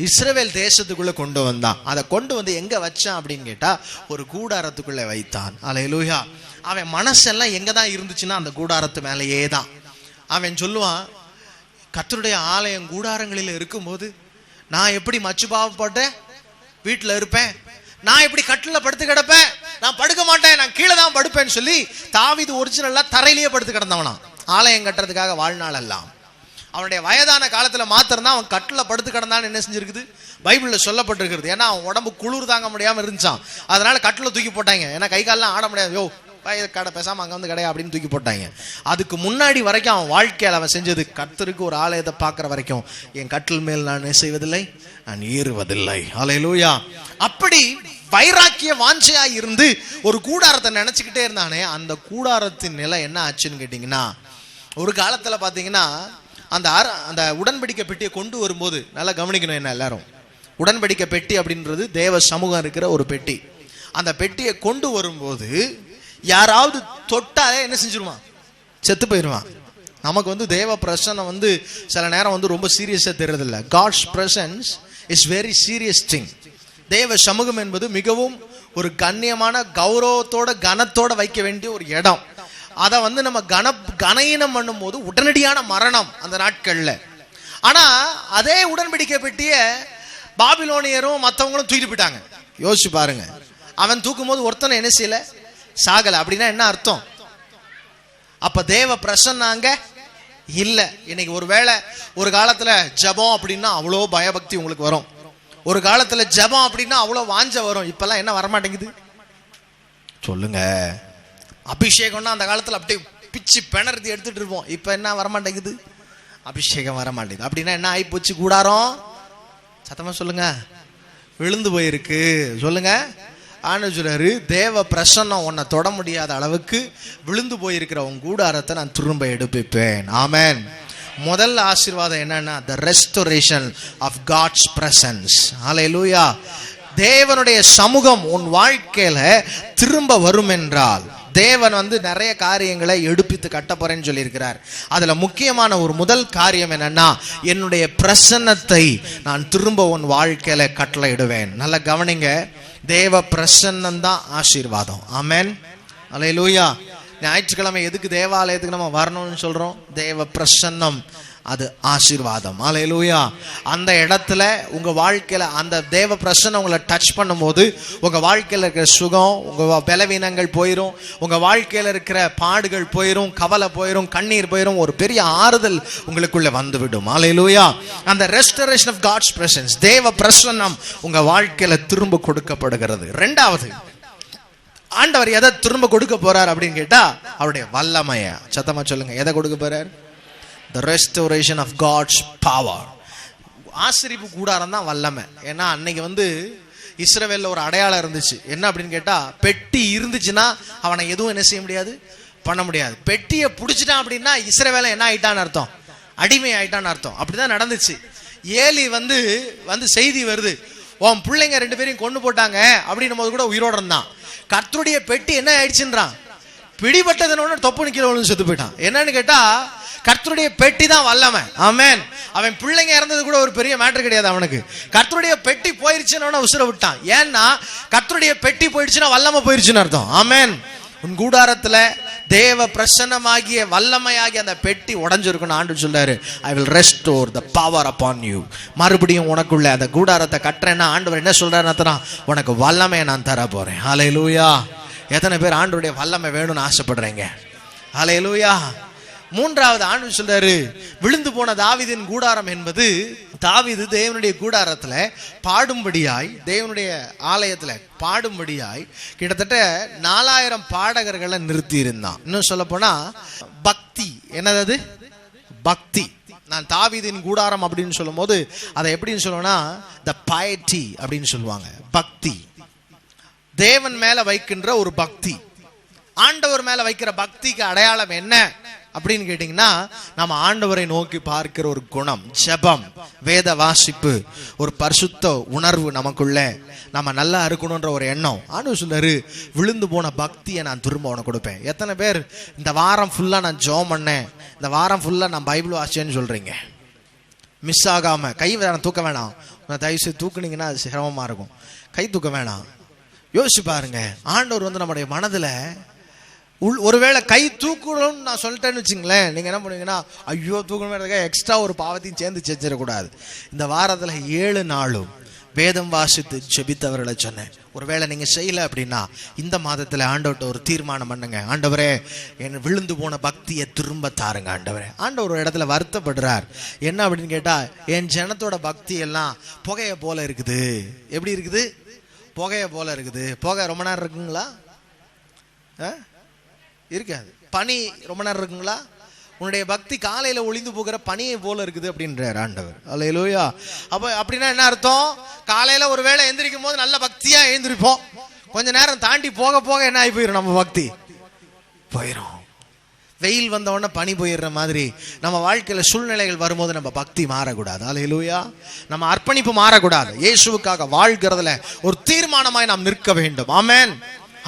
இஸ்ரவேல் தேசத்துக்குள்ள கொண்டு வந்தான். அதை கொண்டு வந்து எங்க வச்சான் அப்படின்னு கேட்டா, ஒரு கூடாரத்துக்குள்ள வைத்தான். ஹல்லேலூயா. அவன் மனசெல்லாம் எங்க தான் இருந்துச்சுன்னா, அந்த கூடாரத்து மேலேயே தான். அவன் சொல்லுவான், கர்த்தருடைய ஆலயம் கூடாரங்களில் இருக்கும்போது நான் எப்படி மச்சு பாவப்பட்ட வீட்டுல இருப்பேன், நான் எப்படி கட்டில படுத்து கிடப்பேன், நான் படுக்க மாட்டேன், நான் கீழே தான் படுப்பேன்னு சொல்லி தாவீது ஒரிஜினலா தரையிலேயே படுத்து கிடந்தவனா. ஆலயம் கட்டுறதுக்காக வாழ்நாள் எல்லாம். அவனுடைய வயதான காலத்துல மாத்திரம் தான் அவன் கட்டில படுத்து கிடந்தான்னு என்ன செஞ்சிருக்குது? பைபிள்ல சொல்லப்பட்டிருக்கிறது. ஏன்னா அவன் உடம்பு குளிர் தாங்க முடியாம இருந்துச்சான். அதனால கட்டில தூக்கி போட்டாங்க. ஏன்னா கை காலெல்லாம் ஆட முடியாது. யோ கடை பேசாம அங்க வந்து கிடையா அப்படின்னு தூக்கி போட்டாங்க. அதுக்கு முன்னாடி வரைக்கும் அவன் வாழ்க்கையில அவன் செஞ்சது, கர்த்தருக்கு ஒரு ஆலயத்தை பார்க்கிற வரைக்கும் என் கட்டில் மேல் நான் செய்வதில்லை, நான் ஏறுவதில்லை. ஹல்லேலூயா. அப்படி வைராக்கிய வாஞ்சையா இருந்து ஒரு கூடாரத்தை நினைச்சுக்கிட்டே இருந்தானே, அந்த கூடாரத்தின் நிலை என்ன ஆச்சுன்னு கேட்டீங்கன்னா, ஒரு காலத்துல பாத்தீங்கன்னா அந்த உடன்படிக்கை பெட்டியை கொண்டு வரும்போது நல்லா கவனிக்கணும். என்ன எல்லாரும், உடன்படிக்கை பெட்டி அப்படின்றது தேவ சமூகம் இருக்கிற ஒரு பெட்டி. அந்த பெட்டியை கொண்டு வரும்போது யாராவது தொட்டாலே என்ன செஞ்சிருவான்? செத்து போயிடுவான். நமக்கு வந்து தேவ பிரசன்னம் சில நேரம் ரொம்ப சீரியஸா தெரியறது இல்லை. God's presence is very serious thing. தேவ சமூகம் என்பது மிகவும் ஒரு கண்ணியமான, கௌரவத்தோட, கனத்தோட வைக்க வேண்டிய ஒரு இடம். அதை நம்ம கனஈனம் பண்ணும் போது உடனடியான மரணம் அந்த நாட்கள்ல. ஆனா அதே உடன்படிக்கை பெட்டிய பாபிலோனியரும் மற்றவங்களும் தூக்கிட்டு போயிட்டாங்க. யோசிச்சு பாருங்க. அவன் தூக்கும் போது ஒருத்தனை என்ன செய்யல? சாகல. அப்படின்னா என்ன அர்த்தம்? அப்ப தேவ பிரசன்னாங்க இல்ல. இன்னைக்கு ஒருவேளை ஒரு காலத்துல ஜபம் அப்படின்னா அவ்வளோ பயபக்தி உங்களுக்கு வரும். ஒரு காலத்துல ஜபம் அப்படின்னா அவ்வளோ வாஞ்ச வரும். இப்பெல்லாம் என்ன வரமாட்டேங்குது சொல்லுங்க? அபிஷேகம்னா அந்த காலத்துல அப்படியே பிச்சு பிணர்த்தி எடுத்துட்டு இருப்போம். இப்ப என்ன வரமாட்டேங்குது? அபிஷேகம் வரமாட்டேங்குது. அப்படின்னா என்ன ஆகி போச்சு? கூடாரம் சத்தமா சொல்லுங்க, விழுந்து போயிருக்கு. சொல்லுங்க. ஆண்டவர் தேவ பிரசன்னம் உன்னை தொட முடியாத அளவுக்கு விழுந்து போயிருக்கிற உன் கூடாரத்தை நான் திரும்ப எடுப்பிப்பேன். ஆமென். முதல் ஆசீர்வாதம் என்னன்னா, the restoration of God's presence. ஹல்லேலூயா. தேவனுடைய சமூகம் உன் வாழ்க்கையில திரும்ப வரும் என்றால், தேவன் நிறைய காரியங்களை எடுப்பித்து கட்ட போறேன்னு சொல்லியிருக்கிறார். அதுல முக்கியமான ஒரு முதல் காரியம் என்னன்னா, என்னுடைய பிரசன்னத்தை நான் திரும்ப உன் வாழ்க்கையில கட்டளையிடுவேன். நல்லா கவனிங்க. தேவ பிரசன்னம் தான் ஆசீர்வாதம். ஆமென், ஹல்லேலூயா. ஞாயிற்றுக்கிழமை எதுக்கு தேவாலயத்துக்கு நம்ம வரணும்னு சொல்றோம்? தேவ பிரசன்னம் அது ஆசீர்வாதம். ஹல்லேலூயா. அந்த இடத்துல உங்க வாழ்க்கையில அந்த தேவ பிரசன்னம் உங்களை டச் பண்ணும்போது உங்க வாழ்க்கையில இருக்கிற சுகம், உங்க பலவீனங்கள் போயிடும், உங்க வாழ்க்கையில இருக்கிற பாடுகள் போயிடும், கவலை போயிடும், கண்ணீர் போயிடும், ஒரு பெரிய ஆறுதல் உங்களுக்குள்ள வந்துவிடும். ஹல்லேலூயா. அந்த ரெஸ்டரேஷன் ஆஃப் காட்ஸ் பிரசன்ஸ், தேவ பிரசன்னம் உங்க வாழ்க்கையில திரும்ப கொடுக்கப்படுகிறது. ரெண்டாவது, ஆண்டவர் எதை திரும்ப கொடுக்க போறார் அப்படின்னு கேட்டா அவருடைய வல்லமைய. சத்தமா சொல்லுங்க, எதை கொடுக்க போறார்? The restoration of God's power. ஆசரிப்பு கூடாரம் தான் வல்லமை. ஏன்னா அன்னைக்கு இஸ்ரவேல்ல ஒரு அடையாளம் இருந்துச்சு. என்ன அப்படின்னு கேட்டா, பெட்டி இருந்துச்சுன்னா அவனை எதுவும் என்ன செய்ய முடியாது, பண்ண முடியாது. பெட்டியை பிடிச்சிட்டான் அப்படின்னா இஸ்ரவேல என்ன ஆயிட்டான்னு அர்த்தம், அடிமை ஆயிட்டான்னு அர்த்தம். அப்படிதான் நடந்துச்சு. ஏலி வந்து செய்தி வருது, உன் பிள்ளைங்க 2 பேரையும் கொண்டு போட்டாங்க அப்படின்னும் போது கூட உயிரோட இருந்தான். கர்த்தருடைய பெட்டி என்ன ஆயிடுச்சுன்றான், பிடிபட்டதுன்னு தொப்பு நிக்கல செத்து போயிட்டான். என்னன்னு கேட்டா கர்த்தருடைய பெட்டி தான் வல்லமை. ஆமென். அவன் பிள்ளைங்க இறந்தது கூட ஒரு பெரிய மேட்டர் கிடையாது அவனுக்கு. கர்த்தருடைய பெட்டி போயிருச்சுன்னு உசுர விட்டான். ஏன்னா கர்த்தருடைய பெட்டி போயிடுச்சுன்னா வல்லமை போயிருச்சுன்னு அர்த்தம். ஆமென். உன் கூடாரத்துல தேவ பிரசன்னமாகிய வல்லமையாகிய அந்த பெட்டி உடைஞ்சிருக்குன்னு ஆண்டவர் சொல்றாரு, I will restore the power upon you. மறுபடியும் உனக்குள்ள அந்த கூடாரத்தை கட்டுறேன்னா ஆண்டவர் என்ன சொல்றாருன்னா, உனக்கு வல்லமையை நான் தர போறேன். ஹல்லேலூயா. எத்தனை பேர் ஆண்டவருடைய வல்லமை வேணும்னு ஆசைப்படுறீங்க? ஹல்லேலூயா. மூன்றாவது ஆண்டவர் சொல்றாரு, விழுந்து போன தாவீதின் கூடாரம் என்பது, தாவீது தேவனுடைய கூடாரத்துல பாடும்படியாய், தேவனுடைய ஆலயத்துல பாடும்படியாய் கிட்டத்தட்ட 4000 பாடகர்களை நிறுத்தி இருந்தான். இன்னும் சொல்ல போனா பக்தி. என்னது பக்தி? நான் தாவீதின் கூடாரம் அப்படின்னு சொல்லும் போது அதை எப்படின்னு சொல்லுவேன்னா, த பைட்டி அப்படின்னு சொல்லுவாங்க. பக்தி, தேவன் மேல வைக்கின்ற ஒரு பக்தி. ஆண்டவர் மேல வைக்கிற பக்திக்கு அடையாளம் என்ன அப்படின்னு கேட்டீங்கன்னா, நம்ம ஆண்டவரை நோக்கி பார்க்கிற ஒரு குணம், ஜெபம், வேத வாசிப்பு, ஒரு பரிசுத்த உணர்வு நமக்குள்ள, நம்ம நல்லா இருக்கணும்ன்ற ஒரு எண்ணம். ஆண்டவர் சொல்றாரு, விழுந்து போன பக்தியை நான் திரும்ப உனக்கு கொடுப்பேன். எத்தனை பேர் இந்த வாரம் ஃபுல்லா நான் ஜெபம் பண்ணேன், இந்த வாரம் ஃபுல்லா நான் பைபிள் வாசிச்சேன்னு சொல்றீங்க? மிஸ் ஆகாம கை தூக்க வேணாம். தயவு செய்து தூக்குனீங்கன்னா அது சிரமமா இருக்கும். கை தூக்க வேணாம். யோசிச்சு பாருங்க, ஆண்டவர் நம்முடைய மனதுல ஒருவேளை கை தூக்கணும்னு நான் சொல்லிட்டேன்னு வச்சுங்களேன், நீங்க என்ன பண்ணுவீங்கன்னா, ஐயோ தூக்கணும், எக்ஸ்ட்ரா ஒரு பாவத்தையும் சேர்ந்து செஞ்சிடக்கூடாது. இந்த வாரத்துல 7 நாளும் வேதம் வாசித்து ஜெபித்தவர்களை சொன்னேன். ஒருவேளை நீங்க செய்யல அப்படின்னா இந்த மாதத்துல ஆண்டவர்கிட்ட ஒரு தீர்மானம் பண்ணுங்க, ஆண்டவரே என் விழுந்து போன பக்தியை திரும்ப தாருங்க ஆண்டவரே. ஆண்டவர் ஒரு இடத்துல வருத்தப்படுறார். என்ன அப்படின்னு கேட்டா, என் ஜனத்தோட பக்தி எல்லாம் புகைய போல இருக்குது. எப்படி இருக்குது? புகைய போல இருக்குது. புகை ரொம்ப நேரம் இருக்குங்களா? இருக்காது. பனி ரொம்ப நேரம் இருக்குங்களா? உன்னுடைய பக்தி காலையில ஒளிந்து போகிற பனியை போல இருக்குது அப்படின்றார் ஆண்டவர். அல்லேலூயா. அப்ப அப்படின்னா என்ன அர்த்தம்? காலையில ஒருவேளை எந்திரிக்கும் போது நல்ல பக்தியா எழுந்திருப்போம், கொஞ்ச நேரம் தாண்டி போக போக என்ன ஆகி போயிடும், நம்ம பக்தி போயிடும். வெயில் வந்த உடனே பனி போயிடுற மாதிரி நம்ம வாழ்க்கையில சூழ்நிலைகள் வரும்போது நம்ம பக்தி மாறக்கூடாது. அல்லேலூயா. நம்ம அர்ப்பணிப்பு மாறக்கூடாது. இயேசுவுக்காக வாழ்கிறதுல ஒரு தீர்மானமாய் நாம் நிற்க வேண்டும். ஆமென்.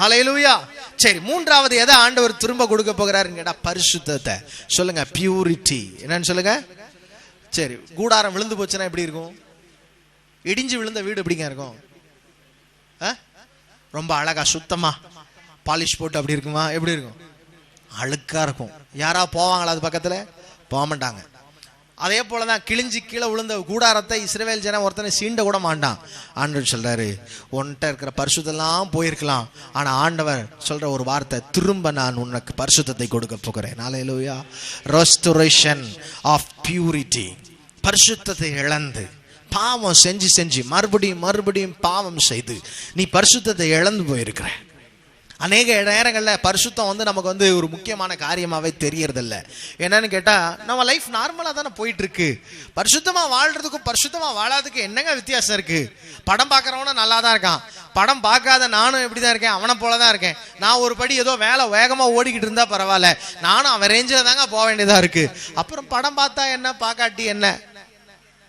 அல்லேலூயா. சரி, மூன்றாவது எதை ஆண்டவர் திரும்ப கொடுக்க போகிறாருன்னு கேட்டா பரிசுத்தத்தை. சொல்லுங்க, பியூரிட்டி. என்னன்னு சொல்லுங்க. சரி, கூடாரம் விழுந்து போச்சுன்னா எப்படி இருக்கும்? இடிஞ்சு விழுந்த வீடு எப்படிங்க இருக்கும்? ரொம்ப அழகா சுத்தமா பாலிஷ் போட்டு அப்படி இருக்குமா? எப்படி இருக்கும்? அழுக்கா இருக்கும். யாரா போவாங்களா அது பக்கத்துல? போக மாட்டாங்க. அதே போலதான் கிழிஞ்சு கீழே விழுந்த கூடாரத்தை இஸ்ரவேல் ஜனம் ஒருத்தனை சீண்ட கூட மாட்டான். ஆண்டவர் சொல்றாரு, உன்கிட்ட இருக்கிற பரிசுத்தெல்லாம் போயிருக்கலாம், ஆனா ஆண்டவர் சொல்ற ஒரு வார்த்தை, திரும்ப நான் உனக்கு பரிசுத்தத்தை கொடுக்க போகிறேன். ஹல்லேலூயா. Restoration of purity. பரிசுத்தத்தை இழந்து பாவம் செஞ்சு மறுபடியும் பாவம் செய்து நீ பரிசுத்தத்தை இழந்து போயிருக்கிற. அநேக நேரங்கள்ல பரிசுத்தம் நமக்கு ஒரு முக்கியமான காரியமாவே தெரியறதில்ல. என்னன்னு கேட்டா, நம்ம லைஃப் நார்மலா தானே போயிட்டு இருக்கு. பரிசுத்தமா வாழ்றதுக்கும் பரிசுத்தமா வாழாததுக்கு என்னங்க வித்தியாசம் இருக்கு? படம் பார்க்கறவனும் நல்லா தான் இருக்கான், படம் பார்க்காத நானும் எப்படிதான் இருக்கேன், அவனை போலதான் இருக்கேன். நான் ஒரு படி ஏதோ வேலை வேகமா ஓடிக்கிட்டு இருந்தா பரவாயில்ல, நானும் அவன் ரேஞ்சில தாங்க போக வேண்டியதா இருக்கு. அப்புறம் படம் பார்த்தா என்ன, பார்க்காட்டி என்ன?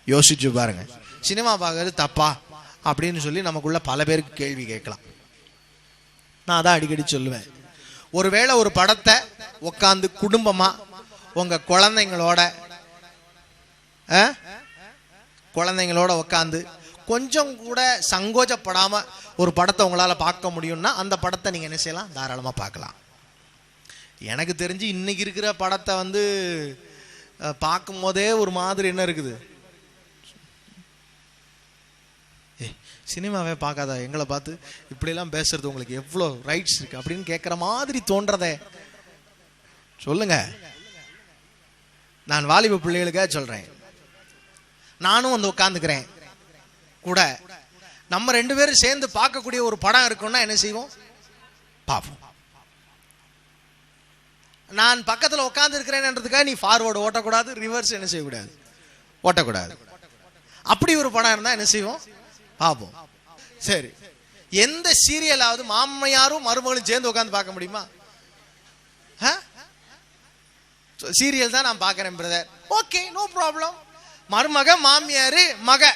யோசிச்சு பாருங்க. சினிமா பார்க்கறது தப்பா அப்படின்னு சொல்லி நமக்குள்ள பல பேருக்கு கேள்வி கேட்கலாம். நான் அதான் அடிக்கடி சொல்லுவேன், ஒருவேளை ஒரு படத்தை உட்காந்து குடும்பமா உங்க குழந்தைங்களோட உட்காந்து கொஞ்சம் கூட சங்கோஜப்படாம ஒரு படத்தை உங்களால பார்க்க முடியும்னா அந்த படத்தை நீங்க என்ன செய்யலாம்? தாராளமா பார்க்கலாம். எனக்கு தெரிஞ்சு இன்னைக்கு இருக்கிற படத்தை பார்க்கும் போதே ஒரு மாதிரி என்ன இருக்குது, சினிமாவே பார்க்காதா, எங்களை பார்த்து இப்படிலாம் பேசுறது உங்களுக்கு எவ்வளோ ரைட்ஸ் இருக்கு அப்படின்னு கேட்குற மாதிரி தோன்றதே. சொல்லுங்க, நான் வாலிப பிள்ளைகளுக்காக சொல்றேன். நானும் வந்து உட்காந்துக்கிறேன் கூட, நம்ம 2 பேரும் சேர்ந்து பார்க்கக்கூடிய ஒரு படம் இருக்குன்னா என்ன செய்வோம், பார்ப்போம். நான் பக்கத்தில் உட்காந்து இருக்கிறேன்றதுக்காக நீ ஃபார்வர்டு ஓட்டக்கூடாது, ரிவர்ஸ் என்ன செய்யக்கூடாது, ஓட்டக்கூடாது. அப்படி ஒரு படம் இருந்தா என்ன செய்வோம், பார்ப்போம். சரி, எந்த சீரியலாவது மாமையாரும் மருமகளும் சேர்ந்து உட்காந்து பார்க்க முடியுமா? சீரியல் தான் நான் பார்க்கிறேன் பிரதர், ஓகே, நோ ப்ராப்ளம். மருமக, மாமியாரு, மக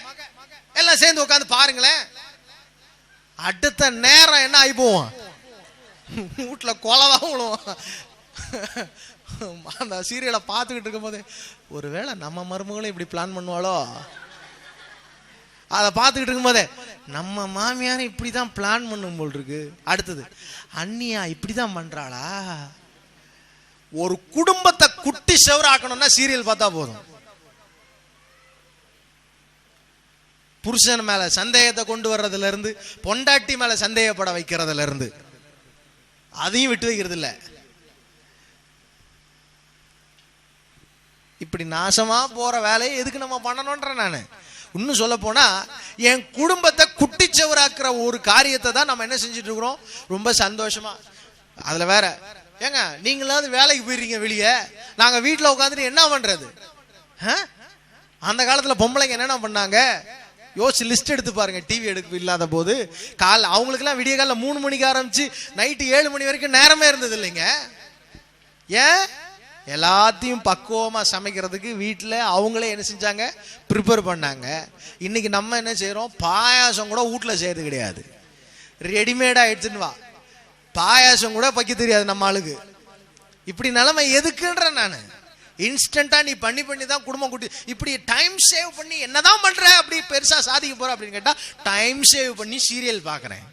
எல்லாம் சேர்ந்து உட்காந்து பாருங்களேன். அடுத்த நேரம் என்ன ஆகி போவோம், வீட்டுல கொலதான் விழுவோம். அந்த சீரியலை பார்த்துக்கிட்டு இருக்கும் போது ஒருவேளை நம்ம மருமகளும் இப்படி பிளான் பண்ணுவாளோ, அதை பார்த்துக்கிட்டு இருக்கும் போதே நம்ம மாமியாரும் இப்படிதான் பிளான் பண்ணும் போல் இருக்கு. அடுத்தது, அண்ணியா இப்படிதான் பண்றாளா. ஒரு குடும்பத்தை குட்டி செவராக்கணும்னா சீரியல் பார்த்தா போதும். புருஷன் மேல சந்தேகத்தை கொண்டு வர்றதுல இருந்து, பொண்டாட்டி மேல சந்தேகப்பட வைக்கிறதுல இருந்து, அதையும் விட்டு வைக்கிறது இல்ல. இப்படி நாசமா போற வேலையை எதுக்கு நம்ம பண்ணணும்ன்ற நானு. இன்னும் சொல்ல போனா, என் குடும்பத்தை குட்டிச்சவராக்குற ஒரு காரியத்தை தான் நம்ம என்ன செஞ்சுட்டு இருக்கிறோம், ரொம்ப சந்தோஷமா. அதுல வேற ஏங்க, நீங்களாவது வேலைக்கு போயிடுறீங்க வெளியே, நாங்க வீட்டுல உட்காந்துட்டு என்ன பண்றது? அந்த காலத்துல பொம்பளைங்க என்னென்ன பண்ணாங்க யோசிச்சு லிஸ்ட் எடுத்து பாருங்க. டிவி எடுக்க இல்லாத போது அவங்களுக்கு எல்லாம் விடிய காலைல 3 மணிக்கு ஆரம்பிச்சு நைட்டு 7 மணி வரைக்கும் நேரமே இருந்தது இல்லைங்க. ஏன்? எல்லாத்தையும் பக்குவமா சமைக்கிறதுக்கு வீட்டில் அவங்களே என்ன செஞ்சாங்க, ப்ரிப்பேர் பண்ணாங்க. இன்னைக்கு நம்ம என்ன செய்யறோம், பாயாசம் கூட வீட்டில் செய்யறது கிடையாது, ரெடிமேடா எடுத்துன்னு வா. பாயாசம் கூட வைக்க தெரியாது நம்ம ஆளுக்கு. இப்படி நிலைமை எதுக்குன்ற நான், இன்ஸ்டன்டா நீ பண்ணி தான் குடும்பம் கூட்டி, இப்படி டைம் சேவ் பண்ணி என்னதான் பண்ற, அப்படி பெருசா சாதிக்க போற அப்படின்னு கேட்டா, டைம் சேவ் பண்ணி சீரியல் பாக்குறேன்.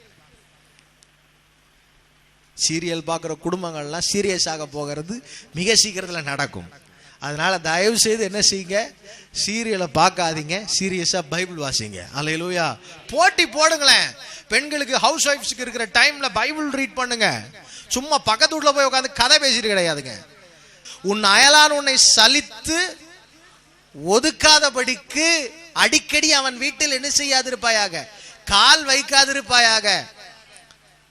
சீரியல் பார்க்குற குடும்பங்கள்லாம் சீரியஸாக போகிறது மிக சீக்கிரத்தில் நடக்கும். அதனால தயவு செய்து என்ன செய்யுங்க, சீரியலை பார்க்காதீங்க, சீரியஸா பைபிள் வாசிங்க. அல்லேலூயா. போட்டி போடுங்களேன். பெண்களுக்கு, ஹவுஸ் ஒய்ஃப்ஸ்க்கு இருக்கிற டைம்ல பைபிள் ரீட் பண்ணுங்க. சும்மா பக்கத்து வீட்டுல போய் உட்காந்து கதை பேசிட்டு கிடையாதுங்க. உன் அயலான் உன்னை சலித்து ஒதுக்காதபடிக்கு அடிக்கடி அவன் வீட்டில் என்ன செய்யாதிருப்பாயாக, கால் வைக்காதிருப்பாயாக.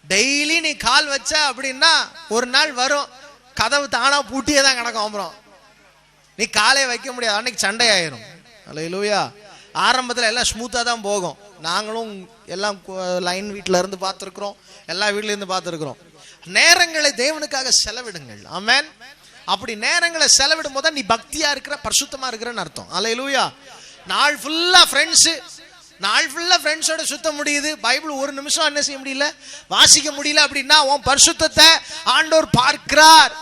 டெய்லி நீ கால் வச்ச அப்படின்னா ஒரு நாள் வரும், கதவு தானா பூட்டியே தான் கிடக்கும். அப்புறம் நீ காலே வைக்க முடியாது, அன்னைக்கு சண்டை ஆயிரும். அல்லேலூயா. ஆரம்பத்தில் எல்லாம் ஸ்மூத்தா தான் போகும். நாங்களும் எல்லாம் லைன் வீட்டில இருந்து பார்த்துருக்கிறோம், எல்லா வீட்ல இருந்து பார்த்துருக்கிறோம். நேரங்களை தேவனுக்காக செலவிடுங்கள். ஆமென். அப்படி நேரங்களை செலவிடும் போது நீ பக்தியா இருக்கிற, பரிசுத்தமா இருக்கிறன்னு அர்த்தம். அல்லேலூயா. நாள் ஃபுல்லா ஃப்ரெண்ட்ஸோட சுத்த முடியுது, பைபிள் ஒரு நிமிஷம் என்ன செய்ய முடியல, வாசிக்க முடியல அப்படின்னா உன் பரிசுத்தத்தை ஆண்டவர் பார்க்கிறார்.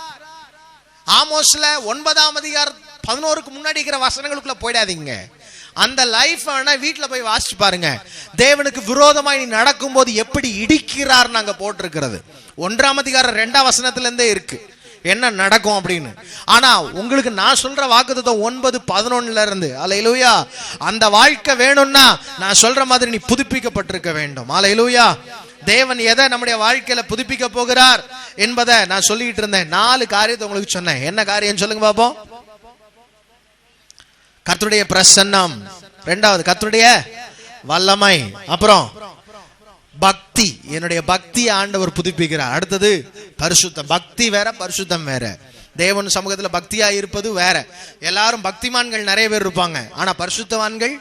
ஆமோஸ்ல 9ஆம் அதிகாரம் 11க்கு முன்னாடி இருக்கிற வசனங்களுக்குள்ள போயிடாதீங்க. அந்த லைஃப் வேணா வீட்டுல போய் வாசிச்சு பாருங்க. தேவனுக்கு விரோதமாய் நீ நடக்கும் போது எப்படி இடிக்கிறார் நாங்க போட்டிருக்கிறது 1ஆம் அதிகாரம் 2ஆம் வசனத்துல இருந்தே இருக்கு என்ன நடக்கும் அப்படின்னு. ஆனா உங்களுக்கு நான் சொல்ற வாக்குத்தத்தம் 9:11 இருந்து, அல்லேலூயா, அந்த வாழ்க்கை வேணும்னா நான் சொல்ற மாதிரி நீ புதுப்பிக்கப்பட்டிருக்க வேண்டும். அல்லேலூயா. தேவன் எதை நம்முடைய வாழ்க்கையில புதுப்பிக்க போகிறார் என்பதை நான் சொல்லிட்டு இருந்தேன். 4 காரியத்தை உங்களுக்கு சொன்னேன். என்ன காரியம் சொல்லுங்க பாப்போம். கர்த்தருடைய பிரசன்னம், 2வது கர்த்தருடைய வல்லமை, அப்புறம் பக்தி, என்னுடைய பக்தியை ஆண்டவர் புதுப்பிக்கிறார். அடுத்தது பரிசுத்தம். பக்தி வேற, பரிசுத்தம் வேற. தேவன் சமூகத்துல பக்தியா இருப்பது வேற. எல்லாரும் பக்திமான்கள் நிறைய பேர் இருப்பாங்க, ஆனா பரிசுத்தவான்கள்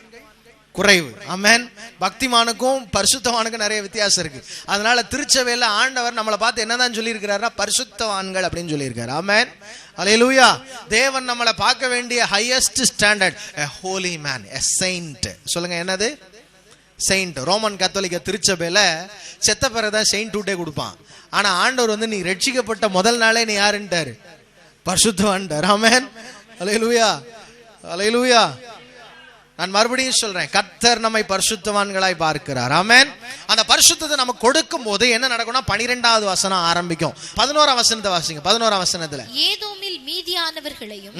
குறைவு. ஆமென். பக்திமானுக்கும் பரிசுத்தவானுக்கும் நிறைய வித்தியாசம் இருக்கு. அதனால திருச்சபையில ஆண்டவர் நம்மளை பார்த்து என்னதான் சொல்லி இருக்கிறாரா, பரிசுத்தவான்கள் அப்படின்னு சொல்லி இருக்காரு. ஆமென். அல்லேலூயா. தேவன் நம்மளை பார்க்க வேண்டிய highest standard, a holy man, a saint. சொல்லுங்க, என்னது? செயின்ட். ரோமன் கத்தோலிக்க திருச்சபையில செத்த பிறகுதான் செயின்ட் விட்டே கொடுப்பான். ஆனா ஆண்டவர் நீ ரட்சிக்கப்பட்ட முதல் நாளே நீ யாருன்ட்டாரு, பரிசுத்தவான்ட்டார். ஆமென். அல்லேலூயா. அல்லேலூயா. நான் மறுபடியும் சொல்றேன், கர்த்தர் நம்மை பரிசுத்தவான்களாய் பார்க்கிறார். ஆமென். அந்த பரிசுத்தத்தை நம்ம கொடுக்கும் போது என்ன நடக்கும்னா 12வது வசனம் ஆரம்பிக்கும். 11ஆம் வசனத்தை வாசிங்க. 11ஆம் வசனத்துல, ஏதோமில் மீதியானவர்களையும்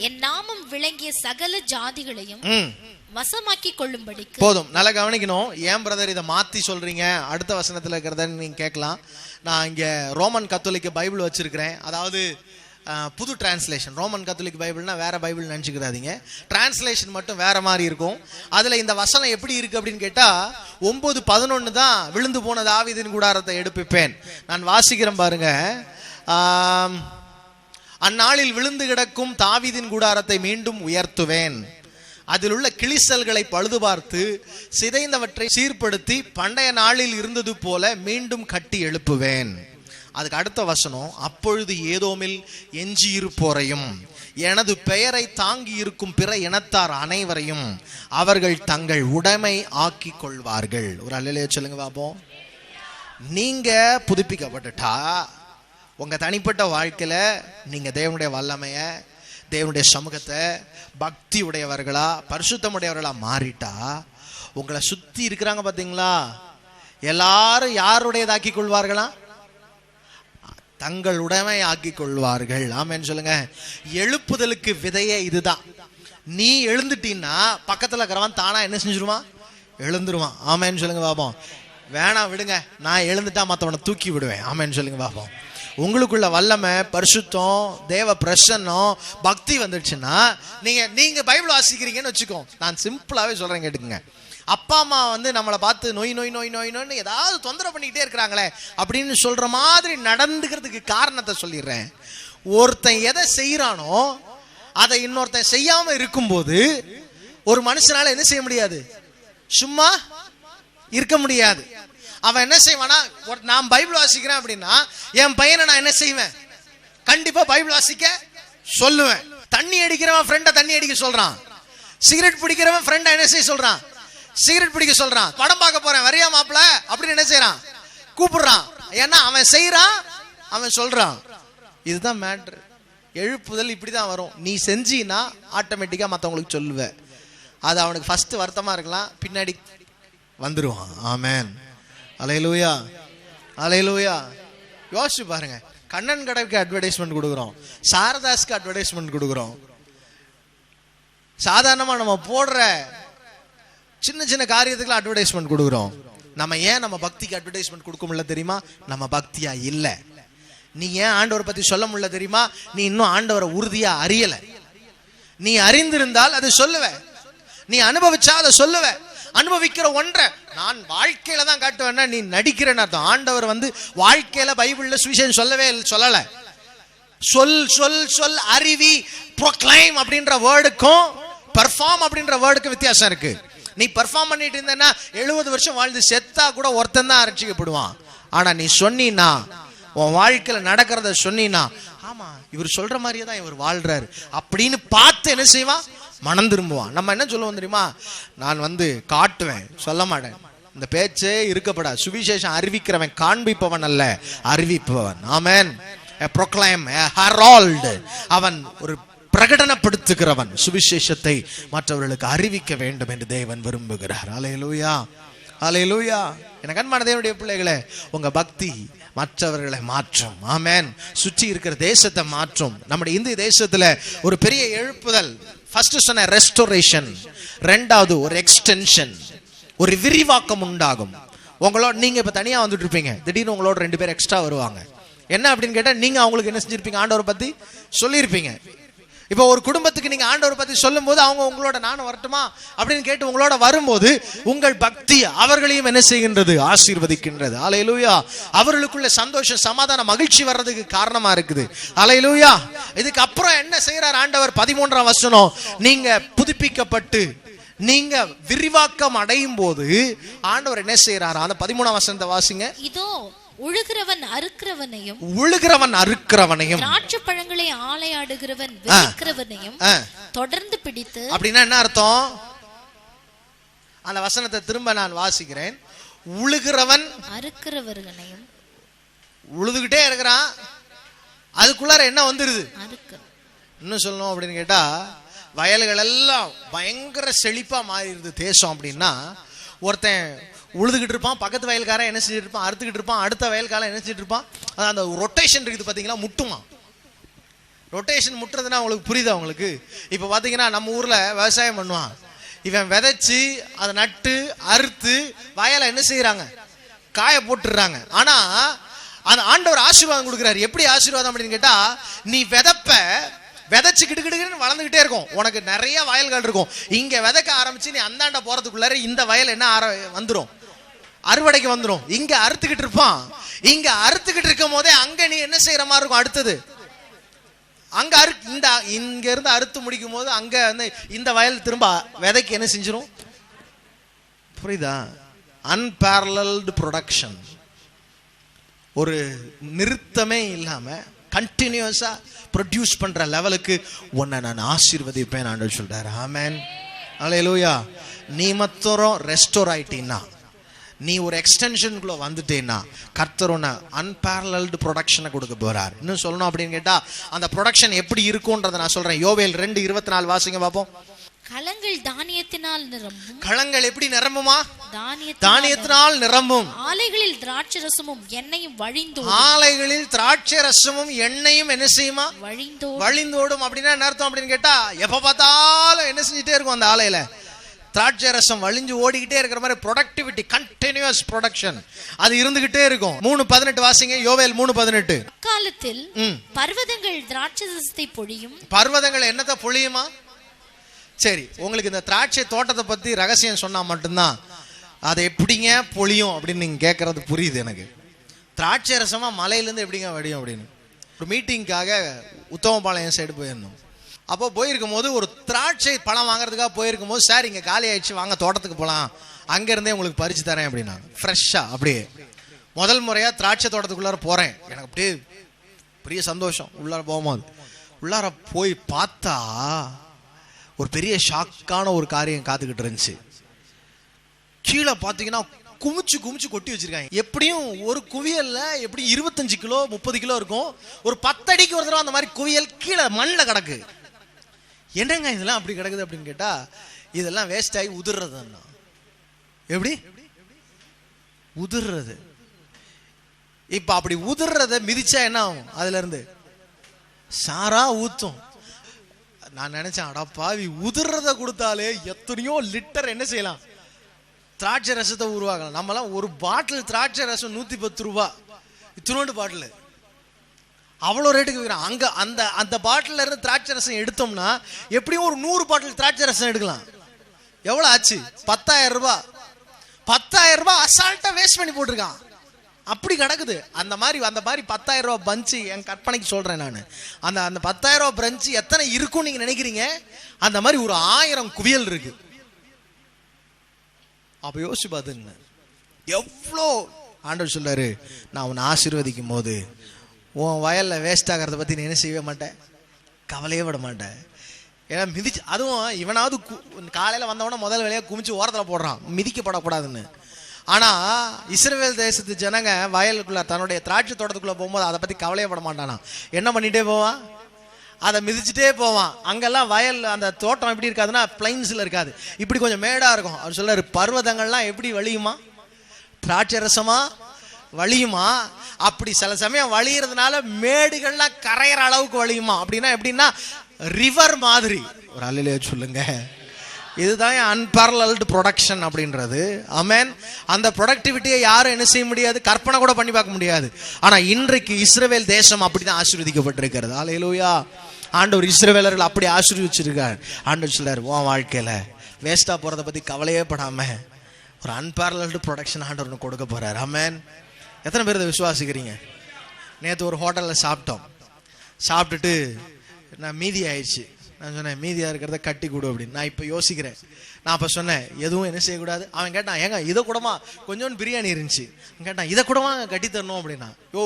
என் நாமம் விளங்கிய சகல ஜாதிகளையும் வசமாக்கி கொள்ளும்படி. போதும், நல்லா கவனிக்கணும். ஏன் பிரதர் இதை மாத்தி சொல்றீங்க, அடுத்த வசனத்துல இருக்கிறத நீங்க கேட்கலாம். நான் இங்க ரோமன் கத்தோலிக்க பைபிள் வச்சிருக்கிறேன். அதாவது புது டிரான்ஸ்லேஷன். ரோமன் கத்தோலிக் பைபிள்னா வேற பைபிள் நினைச்சுக்கிறாதீங்க. டிரான்ஸ்லேஷன் மட்டும் வேற மாதிரி இருக்கும். அதுல இந்த வசனம் எப்படி இருக்கு அப்படின்னு கேட்டா 9:11 தான் விழுந்து போன தாவீதின் கூடாரத்தை எடுப்பிப்பேன். நான் வாசிக்கிறேன் பாருங்க. அந்நாளில் விழுந்து கிடக்கும் தாவீதின் கூடாரத்தை மீண்டும் உயர்த்துவேன், அதில் உள்ள கிளிசல்களை பழுது பார்த்து சிதைந்தவற்றை சீர்படுத்தி பண்டைய நாளில் இருந்தது போல மீண்டும் கட்டி எழுப்புவேன். அதுக்கு அடுத்த வசனம், அப்பொழுது ஏதோமில் எஞ்சியிருப்போரையும் எனது பெயரை தாங்கி இருக்கும் பிற இனத்தார் அனைவரையும் அவர்கள் தங்கள் உடைமை ஆக்கி கொள்வார்கள். ஒரு அல்லேலூயா சொல்லுங்க பாப்போம். நீங்க புதுப்பிக்கப்பட்டுட்டா உங்க தனிப்பட்ட வாழ்க்கையில நீங்க தேவனுடைய வல்லமைய, தேவனுடைய சமூகத்தை, பக்தி உடையவர்களா, பரிசுத்தம் உடையவர்களா மாறிட்டா உங்களை சுத்தி இருக்கிறாங்க பாத்தீங்களா, எல்லாரும் யாருடையதாக்கி கொள்வார்களா? தங்கள் உடைமை ஆக்கி கொள்வார்கள். ஆமென் சொல்லுங்க. எழுப்புதலுக்கு விதையே இதுதான். நீ எழுந்துட்டீன்னா பக்கத்துல இருக்கிறவன் தானா என்ன செஞ்சிருவான்? எழுந்துருவான். ஆமென் சொல்லுங்க பாப்போம். வேணாம் விடுங்க, நான் எழுந்துட்டா மற்றவனை தூக்கி விடுவேன். ஆமென் சொல்லுங்க பாப்போம். உங்களுக்குள்ள வல்லமை, பரிசுத்தம், தேவ பிரசன்னம், பக்தி வந்துடுச்சுன்னா நீங்க பைபிள் வாசிக்கிறீங்கன்னு வச்சுக்கோ. நான் சிம்பிளாவே சொல்றேன், கேட்டுக்குங்க. அப்பா அம்மா நம்மளை பார்த்து நோய் நோய் நோய் நோய் நோய்னு ஏதாவது தொந்தரவு பண்ணிக்கிட்டே இருக்கிறாங்களே அப்படின்னு சொல்ற மாதிரி நடந்துக்கிறதுக்கு காரணத்தை சொல்லிடுறேன். ஒருத்தன் எதை செய்யறானோ அதை இன்னொருத்தன் செய்யாம இருக்கும்போது ஒரு மனுஷனால என்ன செய்ய முடியாது? சும்மா இருக்க முடியாது. அவன் என்ன செய்வானா, நான் பைபிள் வாசிக்கிறேன் அப்படின்னா என் பையனை நான் என்ன செய்வேன்? கண்டிப்பா பைபிள் வாசிக்க சொல்லுவேன். தண்ணி அடிக்கிறவன் ஃப்ரெண்ட தண்ணி அடிக்க சொல்றான். சிகரெட் பிடிக்கிறவன் ஃப்ரெண்ட என்ன செய்ய சொல்றான்? சிகரெட் பிடிக்க சொல்றான். படம் பார்க்க போறேன் வரியா மாப்பிள அப்படின்னு என்ன செய்யறான்? கூப்பிடுறான். ஏன்னா அவன் செய்யறான், அவன் சொல்றான். இதுதான் மேட்ரு. எழுப்புதல் இப்படிதான் வரும். நீ செஞ்சீன்னா ஆட்டோமேட்டிக்கா மற்றவங்களுக்கு சொல்லுவ. அது அவனுக்கு ஃபர்ஸ்ட் வருத்தமா இருக்கலாம், பின்னாடி வந்துருவான். ஆமென். அல்லேலூயா, அல்லேலூயா. யோசிச்சு பாருங்க. கண்ணன் கடைக்கு அட்வர்டைஸ்மெண்ட் கொடுக்குறோம், சாரதாஸ்க்கு அட்வர்டைஸ்மெண்ட் கொடுக்குறோம். சாதாரணமா நம்ம போடுற சின்ன சின்ன காரியத்துக்கு அட்வர்டைஸ்மெண்ட் கொடுக்குறோம். நம்ம ஏன் நம்ம பக்திக்கு அட்வர்டைஸ்மெண்ட் கொடுக்க முடியல தெரியுமா? நம்ம பக்தியா இல்ல. நீ ஏன் ஆண்டவரை பத்தி சொல்ல முடியல தெரியுமா? நீ இன்னும் ஆண்டவரை உறுதியா அறியல. நீ அறிந்திருந்தால் அது சொல்லுவ, நீ அனுபவிச்சா அதை சொல்லுவ. அனுபவிக்கிற ஒன்றை நான் வாழ்க்கையில தான் காட்டுவேன்னா நீ நடிக்கிறேன்னு அர்த்தம். ஆண்டவர் வாழ்க்கையில பைபிள்ல சுவிசேஷம் சொல்லல. சொல் சொல் சொல் அறிவி, ப்ரோக்ளைம் அப்படின்ற வேர்டுக்கும் பெர்ஃபார்ம் அப்படின்ற வேர்டுக்கு வித்தியாசம் இருக்கு. நீ பெர்ஃபார்ம் பண்ணிட்டு இருந்தேன்னா 70 வருஷம் வாழ்ந்து செத்தா கூட ஒருத்தன் தான் ரட்சிக்கப்படுவான். ஆனா நீ சொன்னீன்னா, உன் வாழ்க்கையில நடக்கிறத சொன்னீன்னா, ஆமா இவர் சொல்ற மாதிரியே தான் இவர் வாழ்றாரு அப்படின்னு பார்த்து என்ன செய்வான்? மனம் திரும்புவான். நம்ம என்ன சொல்லுவோம் தெரியுமா? நான் காட்டுவேன், சொல்ல மாட்டேன். இந்த பேச்சே இருக்கப்படாது. சுவிசேஷம் அறிவிக்கிறவன் காண்பிப்பவன் அல்ல, அறிவிப்பவன். ஆமென். Proclaim, Herald. அவன் ஒரு பிரகடனப்படுத்துகிறவன். சுவிசேஷத்தை மற்றவர்களுக்கு அறிவிக்க வேண்டும் என்று தேவன் விரும்புகிறார். அல்லேலூயா, அல்லேலூயா. எனக்கு அன்பான தேவனுடைய பிள்ளைகளே, உங்க பக்தி மற்றவர்களை மாற்றும். ஆமென். சுற்றி இருக்கிற தேசத்தை மாற்றும். நம்முடைய இந்திய தேசத்துல ஒரு பெரிய எழுப்புதல். ஃபர்ஸ்ட் சொன்ன ரெஸ்டோரேஷன், ரெண்டாவது ஒரு எக்ஸ்டென்ஷன், ஒரு விரிவாக்கம் உண்டாகும். உங்களோட நீங்க இப்ப தனியா வந்துட்டு இருப்பீங்க, திடீர்னு உங்களோட 2 பேர் எக்ஸ்ட்ரா வருவாங்க. என்ன அப்படின்னு கேட்டா, நீங்க அவங்களுக்கு என்ன செஞ்சிருப்பீங்க? ஆண்டவரை பத்தி சொல்லியிருப்பீங்க. இப்போ ஒரு குடும்பத்துக்கு நீங்க ஆண்டவரை பத்தி சொல்லும் போது அவங்க உங்களோட நானும் வரட்டுமா அப்படின்னு கேட்டு உங்களோட வரும்போது உங்கள் பக்தி அவர்களையும் என்ன செய்கின்றது? ஆசீர்வதிக்கின்றது. அல்லேலூயா. அவர்களுக்குள்ள சந்தோஷம், சமாதானம், மகிழ்ச்சி வர்றதுக்கு காரணமா இருக்குது. அல்லேலூயா. இதுக்கு அப்புறம் என்ன செய்யறார் ஆண்டவர்? 13ஆம் வசனம், நீங்க புதுப்பிக்கப்பட்டு நீங்க விரிவாக்கம் அடையும் போது ஆண்டவர் என்ன செய்யறாரா? அந்த 13ஆம் வசனத்தை வாசிங்க. இதோ உழுகிறவன் அறுக்கிறவனையும், உழுகிறவன் அறுக்கிறவனையும், திராட்சை பழங்களை ஆலையாடுகிறவன் விற்கிறவனையும் தொடர்ந்து பிடித்து. அப்படின்னா என்ன அர்த்தம்? அந்த வசனத்தை திரும்ப நான் வாசிக்கிறேன். உழுகிறவன் அறுக்கிறவர்களையும், உழுதுகிட்டே இருக்கிறான், அதுக்குள்ளார என்ன வந்துருது? இன்னும் சொல்லணும் அப்படின்னு கேட்டா, வயல்கள் எல்லாம் பயங்கர செழிப்பா மாறிடுது தேசம். அப்படின்னா ஒருத்தன் உழுதுகிட்டு இருப்பான், பக்கத்து வயல்காரன் என்ன செஞ்சுட்டு இருப்பான்? அறுத்துக்கிட்டு இருப்பான். அடுத்த வயல்காரன் என்ன செஞ்சுட்டு இருப்பான்? அந்த ரொட்டேஷன் இருக்குது பாத்தீங்களா, முட்டுமா. ரொட்டேஷன் முட்டுறதுன்னா உங்களுக்கு புரியுதா உங்களுக்கு? இப்போ பார்த்தீங்கன்னா நம்ம ஊரில் விவசாயம் பண்ணுவான், இவன் விதைச்சி அதை நட்டு அறுத்து வயலை என்ன செய்யறாங்க, காய போட்டுடுறாங்க. ஆனா அந்த ஆண்டவர் ஆசீர்வாதம் கொடுக்குறாரு. எப்படி ஆசீர்வாதம் அப்படின்னு கேட்டா, நீ விதைச்சு கிட்டுக்கிட்டு வளர்ந்துகிட்டே இருக்கும், உனக்கு நிறைய வயல்கள் இருக்கும். இங்க விதைக்க ஆரம்பிச்சு நீ அந்தாண்ட போறதுக்குள்ளார இந்த வயல் என்ன வந்துடும், அறுவடைக்கு வந்துடும். இங்க அறுத்துக்கிட்டு இருப்பான். இங்க அறுத்துக்கிட்டு இருக்கும் போதே அங்க நீ என்ன செய்யற மாதிரி இருக்கும், அடுத்தது அங்க இங்க இருந்து அறுத்து முடிக்கும் போது அங்க இந்த வயல் திரும்ப விதைக்கு என்ன செஞ்சிடும், புரியுதா? அன்பேரலல்டு ப்ரொடக்ஷன், ஒரு நிறுத்தமே இல்லாம கண்டினியூஸா ப்ரொடியூஸ் பண்ற லெவலுக்கு உன்னை நான் ஆசீர்வதிப்பேன் ஆண்டவர் சொல்றாரு. ஆமென், அல்லேலூயா. நீ மத்தோரம் ரெஸ்டோர் ஆயிட்டீன்னா, நீ ஒரு எக்ஸ்டென்ஷனுக்குள்ள வந்துட்டேன்னா கர்த்தர் உன்னை அன்பேரலல்டு ப்ரொடக்ஷனை கொடுக்க போறார். இன்னும் சொல்லணும் அப்படின்னு கேட்டா அந்த ப்ரொடக்ஷன் எப்படி இருக்கும்ன்றதை நான் சொல்றேன். யோவேல் 2:24 வாசிங்க பாப்போம். களங்கள் தானியத்தினால் நிரம்பும். களங்கள் எப்படி நிரம்புமா? தானியத்தினால் நிரம்பும். ஆலைகளில் திராட்சை ரசமும் எண்ணெயும் வழிந்தோடும். ஆலைகளில் திராட்சை ரசமும் எண்ணெயும் என்ன செய்யுமா? வழிந்தோடும். அப்படின்னா என்ன அர்த்தம் அப்படின்னு கேட்டா, எப்ப பார்த்தாலும் என்ன செஞ்சுட்டே இருக்கும் அந்த ஆலையில, திராட்சை ரசம் வழிஞ்சு ஓடிக்கிட்டே இருக்கிற மாதிரி ப்ரொடக்டிவிட்டி, கண்டினியூஸ் ப்ரொடக்ஷன் அது இருந்துகிட்டே இருக்கும். 3:18 வாசிங்க, யோவேல் 3:18. காலத்தில் பர்வதங்கள் திராட்சை ரசத்தை பொழியும். பர்வதங்கள் என்னத்தை பொழியுமா? சரி, உங்களுக்கு இந்த திராட்சை தோட்டத்தை பத்தி ரகசியம் சொன்னா மட்டும்தான் அதை எப்படிங்க பொழியும் அப்படின்னு நீங்க கேட்கறது புரியுது எனக்கு. திராட்சை ரசமா மலையிலேருந்து எப்படிங்க வடியும் அப்படின்னு. ஒரு மீட்டிங்காக உத்தமபாளையம் சைடு போயிருந்தோம். அப்போ போயிருக்கும் போது ஒரு திராட்சை பழம் வாங்குறதுக்காக போயிருக்கும் போது, சார் இங்கே காலி ஆயிடுச்சு, வாங்க தோட்டத்துக்கு போகலாம், அங்கேருந்தே உங்களுக்கு பறிச்சு தரேன் அப்படின்னா. ஃப்ரெஷ்ஷாக அப்படியே முதல் முறையாக திராட்சை தோட்டத்துக்குள்ளார போகிறேன். எனக்கு அப்படியே பெரிய சந்தோஷம். உள்ளார போகும்போது உள்ளார போய் பார்த்தா ஒரு பெரிய ஷாக்கான ஒரு காரியம் காத்துக்கிட்டு இருந்துச்சு. கீழே பார்த்தீங்கன்னா குமிச்சு குமிச்சு கொட்டி வச்சிருக்காங்க. எப்படியும் ஒரு குவியல்ல எப்படி 25 கிலோ 30 கிலோ இருக்கும். ஒரு 10 அடிக்கு ஒரு தடவை அந்த மாதிரி குவியல் கீழே மண்ணில் கிடக்கு. என்னங்க இதெல்லாம் அப்படி கிடக்குது அப்படின்னு கேட்டா, இதெல்லாம் வேஸ்ட் ஆகி உதிர்றது. எப்படி உதிர்றது? இப்ப அப்படி உதிர்றத மிதிச்சா என்ன ஆகும்? அதுல இருந்து சாரா ஊத்தும். நான் நினைச்சேன், அடப்பாவி, உதிர்றத கொடுத்தாலே எத்தனையோ லிட்டர் என்ன செய்யலாம், திராட்சை ரசத்தை உருவாக்கலாம். நம்மலாம் ஒரு பாட்டில் திராட்சை ரசம் 110 ரூபா, இத்தினோண்டு பாட்டில் அவ்வளோ ரேட்டுக்கு விற்கிறான். அங்க அந்த அந்த பாட்டில இருந்து திராட்சை ரசம் எடுத்தோம்னா எப்படியும் ஒரு 100 பாட்டில் திராட்சை ரசம் எடுக்கலாம். எவ்வளவு ஆச்சு? 10,000 ரூபாய். 10,000 ரூபாய் அசால்ட்டா வேஸ்ட் பண்ணி போட்டிருக்கான். அப்படி கிடக்குது. அந்த மாதிரி 10,000 ரூபாய் பஞ்சு, என் கற்பனைக்கு சொல்றேன் நான், அந்த 10,000 ரூபாய் பஞ்சு எத்தனை இருக்கும் நீங்க நினைக்கிறீங்க? அந்த மாதிரி ஒரு 1000 குவியல் இருக்கு. அப்ப யோசிச்சு பாத்துங்க எவ்வளோ. ஆண்டவர் சொல்றாரு, நான் உன்னை ஆசீர்வதிக்கும் போது உன் வயல்ல வேஸ்ட் ஆகிறத பத்தி நீ என்ன செய்ய மாட்டேன், கவலையே விட மாட்டேன். ஏன்னா மிதிச்சு, அதுவும் இவனாவது காலையில வந்தவன முதல் வேலையா குமிச்சு ஓரத்துல போடுறான், மிதிக்கப்படக்கூடாதுன்னு. ஆனா இஸ்ரவேல் தேசத்து ஜனங்க வயலுக்குள்ள தன்னுடைய திராட்சை தோட்டத்துக்குள்ள போகும்போது அதை பத்தி கவலையே பட மாட்டானா. என்ன பண்ணிட்டே போவான், அதை மிதிச்சுட்டே போவான். அங்கெல்லாம் வயல் அந்த தோட்டம் எப்படி இருக்காதுன்னா பிளைன்ஸ்ல இருக்காது, இப்படி கொஞ்சம் மேடா இருக்கும். அவர் சொல்றாரு, பர்வதங்கள்லாம் எப்படி வழியுமா, திராட்சை ரசமா வழியுமா. அப்படி சில சமயம் வழியறதுனால மேடுகள்லாம் கரையிற அளவுக்கு வழியுமா. அப்படின்னா எப்படின்னா ரிவர் மாதிரி. ஒரு அல்லேலூயா சொல்லுங்க. இதுதான் அன்பேரலல்டு ப்ரொடக்ஷன் அப்படின்றது. ஆமென். அந்த ப்ரொடக்டிவிட்டியை யாரும் என்ன செய்ய முடியாது, கற்பனை கூட பண்ணி பார்க்க முடியாது. ஆனா இன்றைக்கு இஸ்ரவேல் தேசம் அப்படிதான் ஆசீர்வதிக்கப்பட்டிருக்கிறது. அல்லேலூயா. ஆண்டவர் இஸ்ரவேலர்கள் அப்படி ஆசீர்வதிச்சிருக்கார். ஆண்டவர் சொல்றார், உன் வாழ்க்கையில வேஸ்டா போறதை பத்தி கவலையே படாம ஒரு அன்பேரலல்டு ப்ரொடக்ஷன் ஆண்டவர் கொடுக்க போறார். ஆமென். எத்தனை பேர் இதை விசுவாசிக்கிறீங்க? நேற்று ஒரு ஹோட்டலில் சாப்பிட்டோம். சாப்பிட்டுட்டு நான் மீதி ஆயிடுச்சு. நான் சொன்னேன், மீதியாக இருக்கிறத கட்டி கொடு அப்படின்னு. நான் இப்போ யோசிக்கிறேன். நான் அப்போ சொன்னேன், எதுவும் என்ன செய்யக்கூடாது. அவன் கேட்டான், ஏங்க இதை கூடமா, கொஞ்சோண்டு பிரியாணி இருந்துச்சு, கேட்டான், இதை கூடமா கட்டி தரணும் அப்படின்னா. யோ,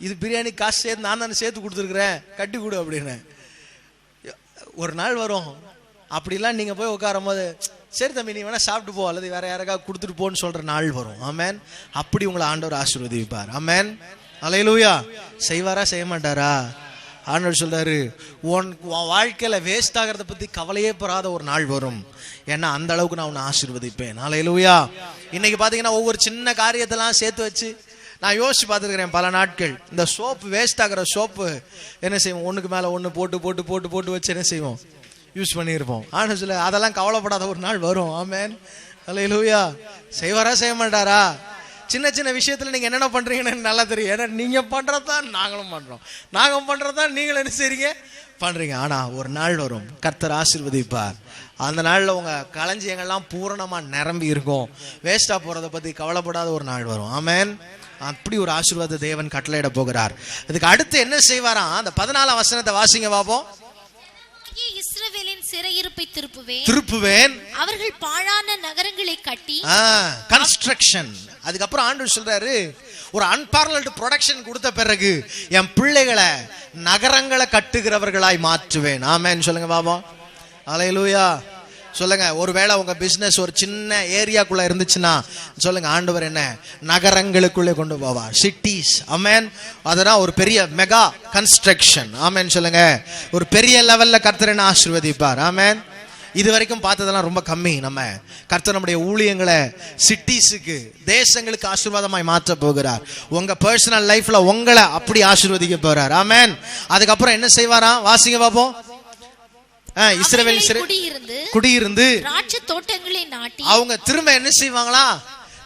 இது பிரியாணி காசு சேர்த்து நான் தானே சேர்த்து கொடுத்துருக்குறேன், கட்டி கொடு அப்படின்னு. ஒரு நாள் வரும் அப்படிலாம் நீங்கள் போய் உட்காரும் போது, சரி தம்பி நீ வேணா சாப்பிட்டு போ, அல்லது வேற யாருக்காவது கொடுத்துட்டு போன்னு சொல்ற நாள் வரும். ஆமென். அப்படி உங்களை ஆண்டவர் ஆசீர்வதிப்பார். ஆமென். அல்லேலூயா. செய்வாரா செய்ய மாட்டாரா? ஆண்டவர் சொல்றாரு, உன் வாழ்க்கையில வேஸ்ட் ஆகிறத பத்தி கவலையே பெறாத ஒரு நாள் வரும். ஏன்னா அந்த அளவுக்கு நான் உன்னை ஆசீர்வதிப்பேன். அல்லேலூயா. இன்னைக்கு பாத்தீங்கன்னா ஒவ்வொரு சின்ன காரியத்தெல்லாம் சேர்த்து வச்சு நான் யோசிச்சு பார்த்துருக்கிறேன் பல நாட்கள். இந்த சோப்பு வேஸ்ட் ஆகிற சோப்பு என்ன செய்வோம், ஒன்றுக்கு மேலே ஒன்று போட்டு போட்டு போட்டு போட்டு வச்சு என்ன செய்வோம், யூஸ் பண்ணியிருப்போம். ஆனால் சொல்ல அதெல்லாம் கவலைப்படாத ஒரு நாள் வரும். ஆமென், அல்லேலூயா. செய்வாரா செய்ய மாட்டாரா? சின்ன சின்ன விஷயத்துல நீங்க என்னென்ன பண்றீங்கன்னு நல்லா தெரியும். ஏன்னா நீங்க பண்றதுதான் நாங்களும் பண்றோம், நாங்க பண்றதுதான் நீங்களும் என்ன செய்றீங்க, பண்றீங்க. ஆனா ஒரு நாள் வரும், கர்த்தர் ஆசீர்வதிப்பார். அந்த நாள்ல உங்க களஞ்சியங்கள்லாம் பூரணமா நிரம்பி இருக்கும். வேஸ்டா போறதை பத்தி கவலைப்படாத ஒரு நாள் வரும். ஆமென். அப்படி ஒரு ஆசீர்வாத தேவன் கட்டளையிட போகிறார். இதுக்கு அடுத்து என்ன செய்வாராம்? அந்த 14ஆம் வசனத்தை வாசிங்க பாப்போம். இஸ்ரவேலின் சிறையிருப்பை திருப்புவேன், அவர்கள் பாழான நகரங்களை கட்டி, கன்ஸ்ட்ரக்ஷன். அதுக்கப்புறம் ஆண்டவர் சொல்றாரு, ஒரு அன்பாரலல்டு ப்ரொடக்ஷன் கொடுத்த பிறகு என் பிள்ளைகளை நகரங்களை கட்டுகிறவர்களாய் மாற்றுவேன். ஆமென் சொல்லுங்க பாபா. அல்லேலூயா சொல்லுங்க. ஒருவேளை உங்க பிசினஸ் ஒரு சின்ன ஏரியாக்குள்ள இருந்துச்சுன்னா சொல்லுங்க, ஆண்டவர் என்ன நகரங்களுக்குள்ளே கொண்டு போவார், சிட்டிஸ். ஆமென். அதெல்லாம் ஒரு பெரிய மெகா கன்ஸ்ட்ரக்ஷன். ஆமென் சொல்லுங்க. ஒரு பெரிய லெவல்ல கர்த்தர் என்ன ஆசீர்வதிப்பார். ஆமென். இது வரைக்கும் பார்த்ததெல்லாம் ரொம்ப கம்மி. நம்ம கர்த்தர் நம்முடைய ஊழியங்களை சிட்டிஸுக்கு, தேசங்களுக்கு ஆசீர்வாதமாய் மாற்ற போகிறார். உங்க பர்சனல் லைஃப்ல உங்களை அப்படி ஆசீர்வதிக்க போறார். ஆமென். அதுக்கப்புறம் என்ன செய்வாராம்? வாசிங்க பாப்போம். இஸ்ரவேல் குடியிருந்து திராட்சை தோட்டங்களை நாட்டி, அவங்க திரும்ப என்ன செய்வாங்களா?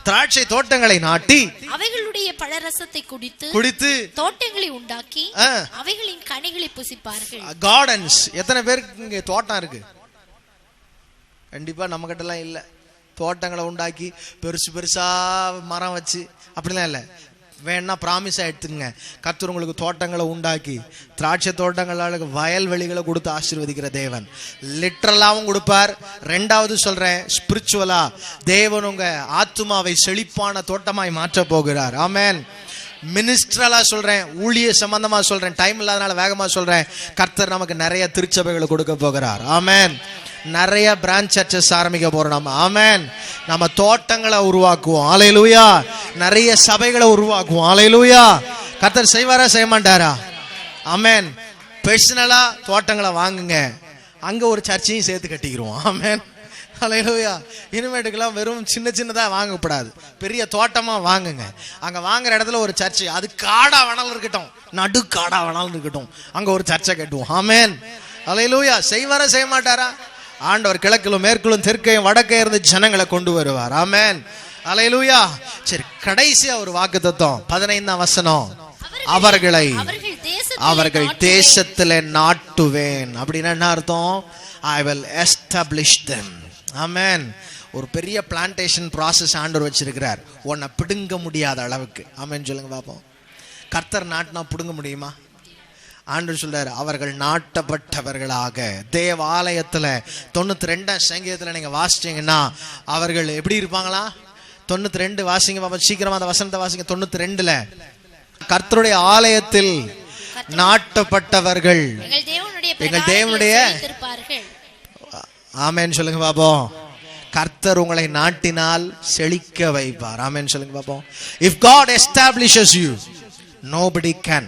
திராட்சை தோட்டங்களை நாட்டி அவைகளுடைய பழரசத்தை குடித்து தோட்டங்களை உண்டாக்கி அவைகளின் கனிகளை புசிப்பார்கள். கார்டன்ஸ். எத்தனை பேருக்கு இங்க தோட்டம் இருக்கு? கண்டிப்பா நம்ம கிட்ட எல்லாம் இல்ல. தோட்டங்களை உண்டாக்கி பெருசு பெருசா மரம் வச்சு அப்படிலாம் இல்ல. வேணா ப்ராமிஸா எடுத்துங்க, கர்த்தர் உங்களுக்கு தோட்டங்களை உண்டாக்கி திராட்சை தோட்டங்களுக்கு வயல்வெளிகளை கொடுத்து ஆசீர்வதிக்கிற தேவன். லிட்டரலாவும் கொடுப்பார். ரெண்டாவது சொல்றேன், ஸ்பிரிச்சுவலா தேவன் உங்க ஆத்துமாவை செழிப்பான தோட்டமாய் மாற்ற போகிறார். ஆமென். மினிஸ்ட்ரலா சொல்றேன், ஊழிய சம்பந்தமா சொல்றேன், டைம் இல்லாதனால வேகமா சொல்றேன். கர்த்தர் நமக்கு நிறைய திருச்சபைகளை கொடுக்க போகிறார். ஆமென். நிறைய பிரான்ச் சர்ச்சஸ் ஆரம்பிக்க போறோம் நம்ம. ஆமென். நம்ம தோட்டங்களை உருவாக்குவோம். அல்லேலூயா. நிறைய சபைகளை உருவாக்குவோம். அல்லேலூயா. கர்த்தர் செய்வாரா செய்ய மாட்டாரா? ஆமென். பர்சனலா தோட்டங்களை வாங்குங்க, அங்க ஒரு சர்ச்சையும் சேர்த்து கட்டிக்கிறோம். ஆமென். அல்லேலூயா. இனிமேட்டுக்கெல்லாம் வெறும் சின்ன சின்னதா வாங்கப்படாது, பெரிய தோட்டமா வாங்குங்க. அங்க வாங்குற இடத்துல ஒரு சர்ச்சை, அது காடா வேணாலும் இருக்கட்டும், நடு காடா வேணாலும் இருக்கட்டும், அங்க ஒரு சர்ச்சை கட்டுவோம். ஆமென். அல்லேலூயா. செய்வாரா செய்ய மாட்டாரா? ஆண்டவர் கிழக்கிலும் மேற்கிலும் தெற்கையும் வடக்கே இருந்து ஜனங்களை கொண்டு வருவார். ஆமென். அல்லேலூயா. சரி, கடைசியா ஒரு வாக்குத்தத்தம் 15ஆம் வசனம். அவர்கள் தேசத்திலே நாட்டுவேன். அப்படின்னா என்ன அர்த்தம்? I will establish them. ஆமென். ஒரு பெரிய பிளான்டேஷன் ப்ராசஸ் ஆண்டவர் வச்சிருக்கிறார், உன்னை பிடுங்க முடியாத அளவுக்கு. ஆமென் சொல்லுங்க பாப்போம். கர்த்தர் நாட்டினா பிடுங்க முடியுமா? ஆண்டவர் சொல்றாரு, அவர்கள் நாட்டப்பட்டவர்களாக. தேவாலயத்துல 92ஆம் சங்கீதத்துல நீங்க வாசிச்சீங்கன்னா அவர்கள் எப்படி இருப்பாங்களா? 92 வாசிங்க பாப்பா, சீக்கிரமா அந்த வசனத்தை வாசிங்க. 92ல கர்த்தருடைய ஆலயத்தில் நாட்டப்பட்டவர்கள் எங்கள் தேவனுடைய. ஆமென் சொல்லுங்க பாப்போம். கர்த்தர் உங்களை நாட்டினால் செழிக்க வைப்பார். ஆமென் சொல்லுங்க பாப்போம். If God establishes you, nobody can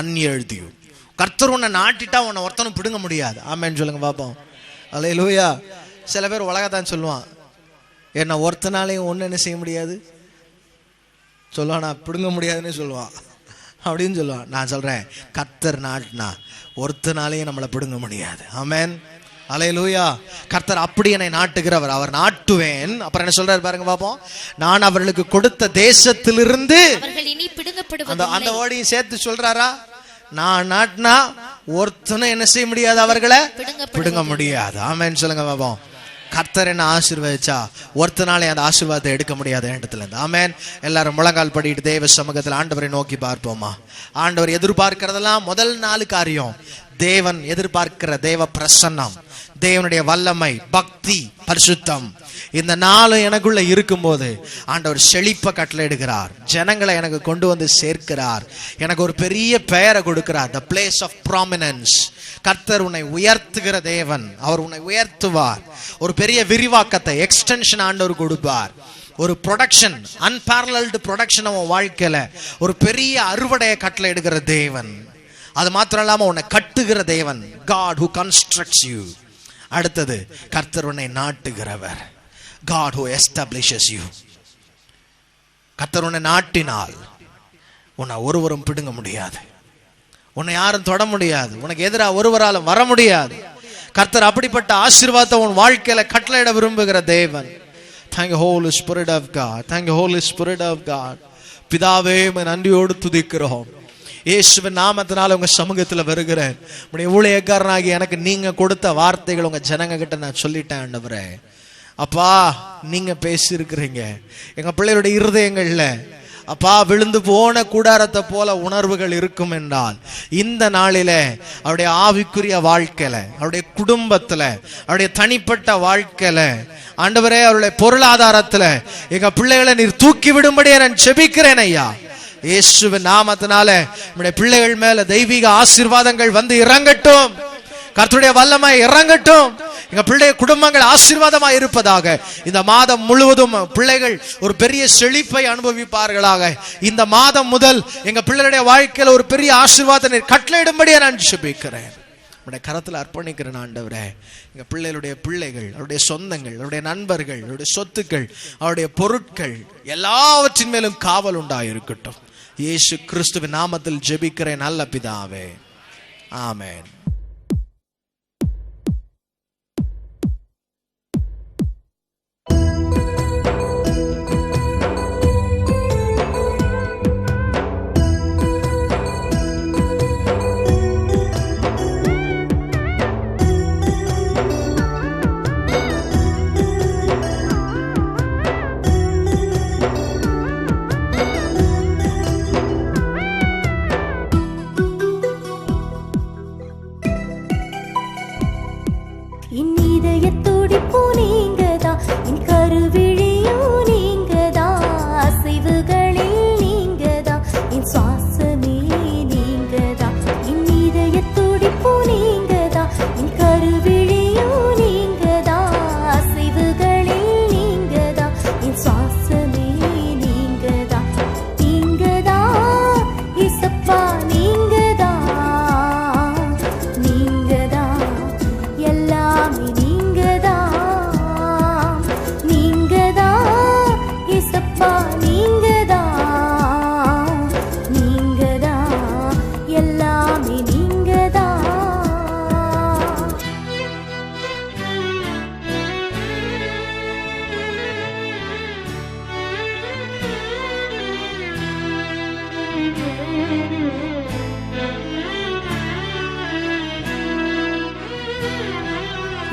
unearth you. கர்த்தர் உன்னை நாட்டிட்டா உன்னை ஒருத்தனும் பிடுங்க முடியாது. ஆமென் சொல்லுங்க பாப்போம். அல்லேலூயா. சில பேர் உலகத்தான் சொல்லுவான், என்ன ஒருத்தனாலையும் ஒண்ணு என்ன செய்ய முடியாது சொல்லுவான், நான் பிடுங்க முடியாதுன்னு சொல்லுவான், அப்படின்னு சொல்லுவான். நான் சொல்றேன், கர்த்தர் நாட்டினா ஒருத்தனாலையும் நம்மளை பிடுங்க முடியாது. ஆமென். அல்லேலூயா. கர்த்தர் அப்படி என்னை நாட்டுகிறவர், அவர் நாட்டுவேன். அப்புறம் என்ன சொல்றாரு பாருங்க பாப்போம். நான் அவர்களுக்கு கொடுத்த தேசத்திலிருந்து அந்த வேர்டையும் சேர்த்து சொல்றாரா? நான் நாட்டினா ஒருத்தனும் என்ன செய்ய முடியாது, அவர்களை பிடுங்க முடியாது. ஆமென் சொல்லுங்க பாப்போம். கர்த்தர் என்ன ஆசீர்வதிச்சா ஒருத்தனாலே அந்த ஆசீர்வாதத்தை எடுக்க முடியாத இடத்துல இருந்து. ஆமென். எல்லாரும் முழங்கால் படிட்டு தேவ சமூகத்தில் ஆண்டவரை நோக்கி பார்ப்போமா. ஆண்டவர் எதிர்பார்க்கிறதெல்லாம் முதல் 4 காரியம். தேவன் எதிர்பார்க்கிற தேவ பிரசன்னம், தேவனுடைய வல்லமை, பக்தி, பரிசுத்தம். இந்த 4 எனக்குள்ள இருக்கும்போது ஆண்டவர் செழிப்ப கட்டளையிடுகிறார், ஜனங்களை எனக்கு கொண்டு வந்து சேர்க்கிறார், எனக்கு ஒரு பெரிய பெயரை கொடுக்கிறார், the place of prominence. கர்த்தர் உன்னை உயர்த்துகிற தேவன், அவர் உன்னை உயர்த்துவார். ஒரு பெரிய விரிவாக்கத்தை, எக்ஸ்டென்ஷன் ஆண்டவர் கொடுப்பார். ஒரு ப்ரொடக்ஷன், அன்பேரலல்டு ப்ரொடக்ஷன் உன் வாழ்க்கையில ஒரு பெரிய அறுவடையை கட்டளையிடுகிற தேவன். அது மாத்திரம் இல்லாம உன்னை கட்டுகிற தேவன், God who constructs you. அடுத்தது, கர்த்தர் உன்னை நாட்டுகிறவர், God who establishes you. கர்த்தர் உன்னை நாட்டினால் உன்னை ஒருவரும் பிடுங்க முடியாது, உன்னை யாரும் தொட முடியாது, உனக்கு எதிராக ஒருவராலும் வர முடியாது. கர்த்தர் அப்படிப்பட்ட ஆசீர்வாதத்தை உன் வாழ்க்கையில கட்டளையிட விரும்புகிற தேவன். Thank you Holy Spirit of God. Thank you Holy Spirit of God. பிதாவே, நன்றியோடு துதிக்கிறோம். இயேசுவின் நாமத்தினால உங்க சமூகத்துல வருகிறேன். உடைய ஊழியக்காரனாகி எனக்கு நீங்க கொடுத்த வார்த்தைகள் உங்க ஜனங்க கிட்ட நான் சொல்லிட்டேன் ஆண்டவரே. அப்பா, நீங்க பேசியிருக்கிறீங்க எங்க பிள்ளைகளுடைய இருதயங்கள்ல. அப்பா, விழுந்து போன கூடாரத்தை போல உணர்வுகள் இருக்கும் என்றால் இந்த நாளிலே அவருடைய ஆவிக்குரிய வாழ்க்கையில, அவருடைய குடும்பத்துல, அவருடைய தனிப்பட்ட வாழ்க்கையில, ஆண்டவரே அவருடைய பொருளாதாரத்துல எங்க பிள்ளைகளை நீர் தூக்கி விடும்படியே நான் ஜெபிக்கிறேன் ஐயா. இயேசுவின் நாமத்தினால நம்முடைய பிள்ளைகள் மேல தெய்வீக ஆசீர்வாதங்கள் வந்து இறங்கட்டும். கர்த்தருடைய வல்லமை இறங்கட்டும். எங்க பிள்ளை குடும்பங்கள் ஆசீர்வாதமா இருப்பதாக. இந்த மாதம் முழுவதும் பிள்ளைகள் ஒரு பெரிய செழிப்பை அனுபவிப்பார்களாக. இந்த மாதம் முதல் எங்க பிள்ளைகளுடைய வாழ்க்கையில ஒரு பெரிய ஆசீர்வாதத்தை கட்டளையிடும்படியே நான் ஜெபிக்கிறேன். உடைய கரத்தில் அர்ப்பணிக்கிறேன் ஆண்டவரே. எங்க பிள்ளைகளுடைய பிள்ளைகள், அவருடைய சொந்தங்கள், அவருடைய நண்பர்கள், அவருடைய சொத்துக்கள், அவருடைய பொருட்கள் எல்லாவற்றின் மேலும் காவல் உண்டாயிருக்கட்டும். இயேசு கிறிஸ்துவின் நாமத்தில் ஜெபிக்கிறேன் நல்ல பிதாவே, ஆமென்.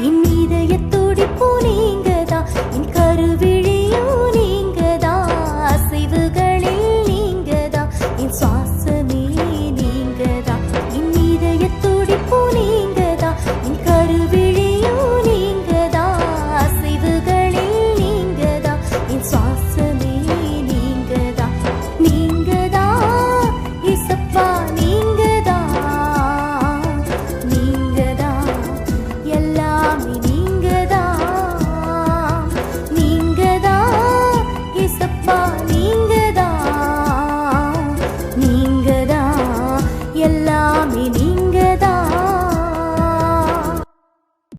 என் இதய துடிப்பு நீங்கதான், என் கருவில்